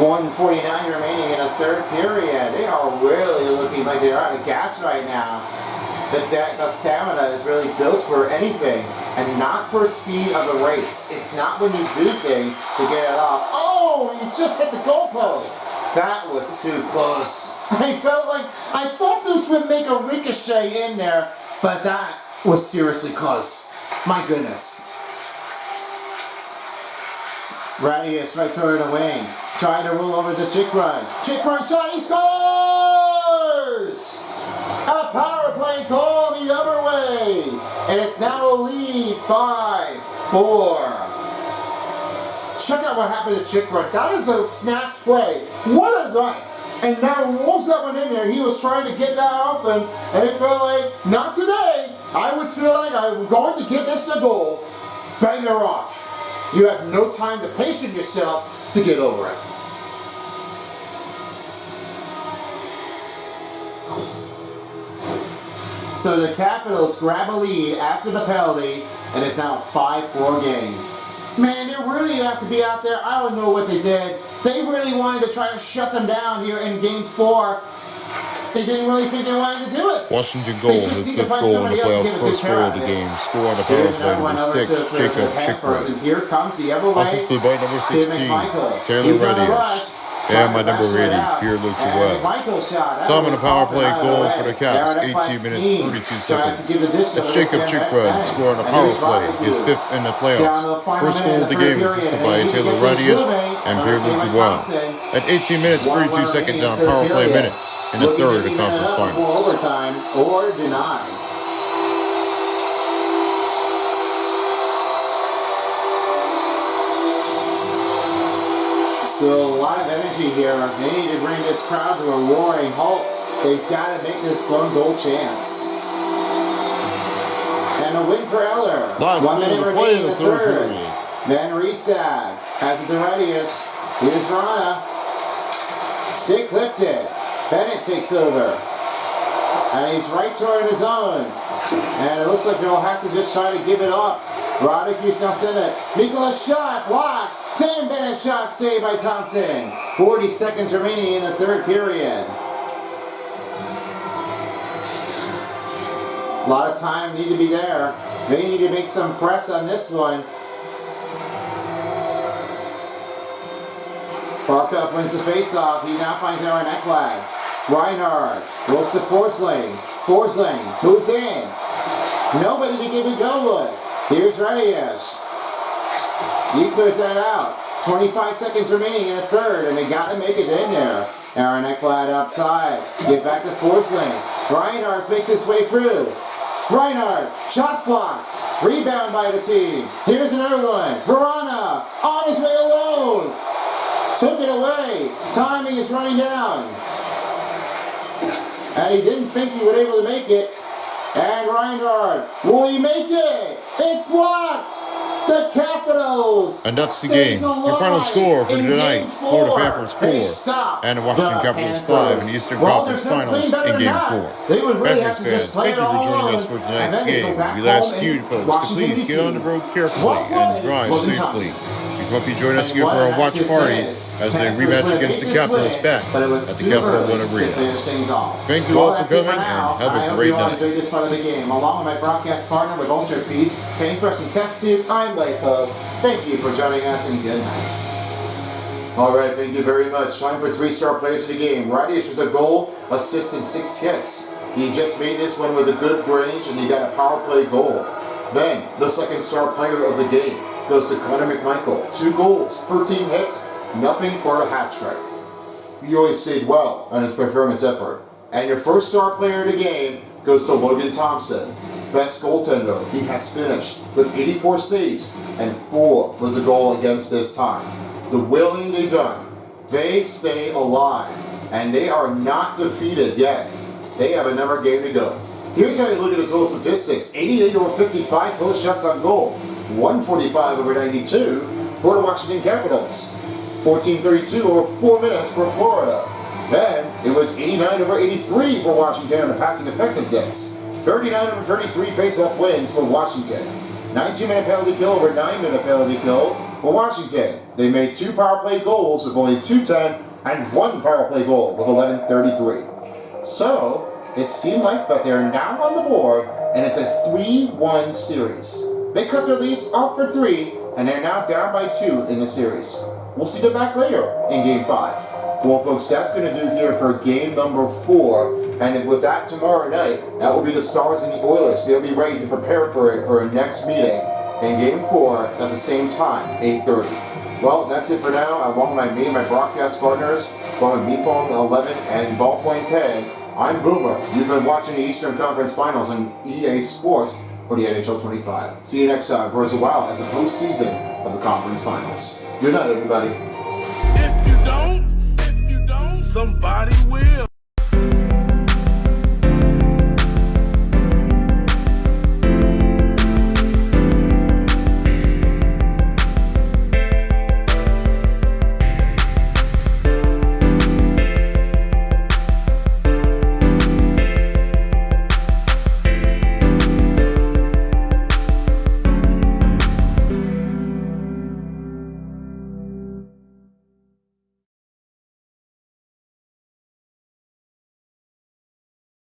1:49 remaining in the third period. They are really looking like they're out of gas right now. The stamina is really built for anything and not for speed of the race. It's not when you do things to get it off. Oh, you just hit the goalpost. That was too close. I thought this would make a ricochet in there, but that was seriously close. My goodness. Radius right toward the wing. Trying to roll over the Chikrin. Chikrin shot, he scores! A power play goal the other way. And it's now a lead, 5-4. Check out what happened to Chikrin. That is a snatch play. What a night. And now rolls that one in there. He was trying to get that open. And it felt like, not today. I would feel like I'm going to get this a goal. Bang her off. You have no time to patient yourself to get over it. So the Capitals grab a lead after the penalty, and it's now a 5-4 game. Man, they really have to be out there. I don't know what they did. They really wanted to try to shut them down here in Game 4. They didn't really think they wanted to do it. Washington goal, his 5th goal in the playoffs, first goal of the game. Score on the power play number 6, Jacob Chikrin. Here comes the other way. Assisted by number 16, Taylor Radius. And my number 80, Pierre-Luc Dubois. Tom on a power play goal for the Caps, 18 minutes, 32 seconds. It's Jacob Chikrin, score on a power play, his 5th in the playoffs. First goal of the game assisted by Taylor Radius and Pierre-Luc Dubois. At 18 minutes, 32 seconds on a power play minute in the third of conference finals. Overtime or denied. So a lot of energy here. They need to bring this crowd to a roaring halt. They've got to make this one goal chance. And a win for Eller. Last 1 minute remaining in the third. period. Van Riestad has it to Radius. Here's Rana. Stick lifted. Bennett takes over. And he's right toward his own. And it looks like they'll have to just try to give it up. Roddick used now send it. Nicholas shot, blocked. Sam Bennett shot saved by Thompson. 40 seconds remaining in the third period. A lot of time need to be there. They need to make some press on this one. Barkov wins the faceoff. He now finds Aaron Ekblad. Reinhardt looks to Forsling. Forsling moves in. Nobody to give it go with. Here's Radius. He clears that out. 25 seconds remaining in the third, and they got to make it in there. Aaron Ekblad outside. Get back to Forsling. Reinhardt makes his way through. Reinhardt, shot blocked. Rebound by the team. Here's another one. Verana on his way alone. Took it away. Timing is running down. And he didn't think he would be able to make it. And Reinhardt, will he make it? It's blocked. The Capitals. And that's the game. The final score for tonight: Florida Panthers 4 and the Washington Capitals 5 in the Eastern Conference Finals in Game 4. Panthers fans, thank you for joining us for tonight's game. We ask you, folks, to please get on the road carefully and drive safely. We hope you join us here for our watch party as they rematch against the Capitals back at the Capital One Arena. Thank you all for coming and have a great night. Enjoyed this part of the game. Along with my broadcast partner with Ultra Piece, Paintbrush and Test Tube, I'm Blake Pug. Thank you for joining us and good night. Alright, thank you very much. Time for 3-star players of the game. Radius with a goal, assist, and 6 hits. He just made this one with a good range and he got a power play goal. Then, the 2nd-star player of the game goes to Connor McMichael. 2 goals, 13 hits, nothing for a hat trick. He always stayed well on his performance effort. And your 1st-star player of the game goes to Logan Thompson. Best goaltender. He has finished with 84 saves and 4 was the goal against this time. The willingly done. They stay alive and they are not defeated yet. They have another game to go. Here's how you look at the total statistics. 88 over 55 total shots on goal. 145 over 92 for the Washington Capitals. 1432 over 4 minutes for Florida. Then it was 89 over 83 for Washington on the passing effectiveness. 39 over 33 face-off wins for Washington. 19-minute penalty kill over 9-minute penalty kill for Washington. They made 2 power play goals with only 2:10 and 1 power play goal with 11:33. So it seemed like that they're now on the board and it's a 3-1 series. They cut their leads off for 3 and they're now down by 2 in the series. We'll see them back later in Game 5. Well, folks, that's going to do here for game number 4. And with that tomorrow night, that will be the Stars and the Oilers. They'll be ready to prepare for it for our next meeting in game 4 at the same time, 8:30. Well, that's it for now. Along with me and my broadcast partners, along with BeFone 11 and Ballpoint Pen, I'm Boomer. You've been watching the Eastern Conference Finals on EA Sports for the NHL 25. See you next time for as well as the postseason of the Conference Finals. Good night, everybody. If you don't, somebody will.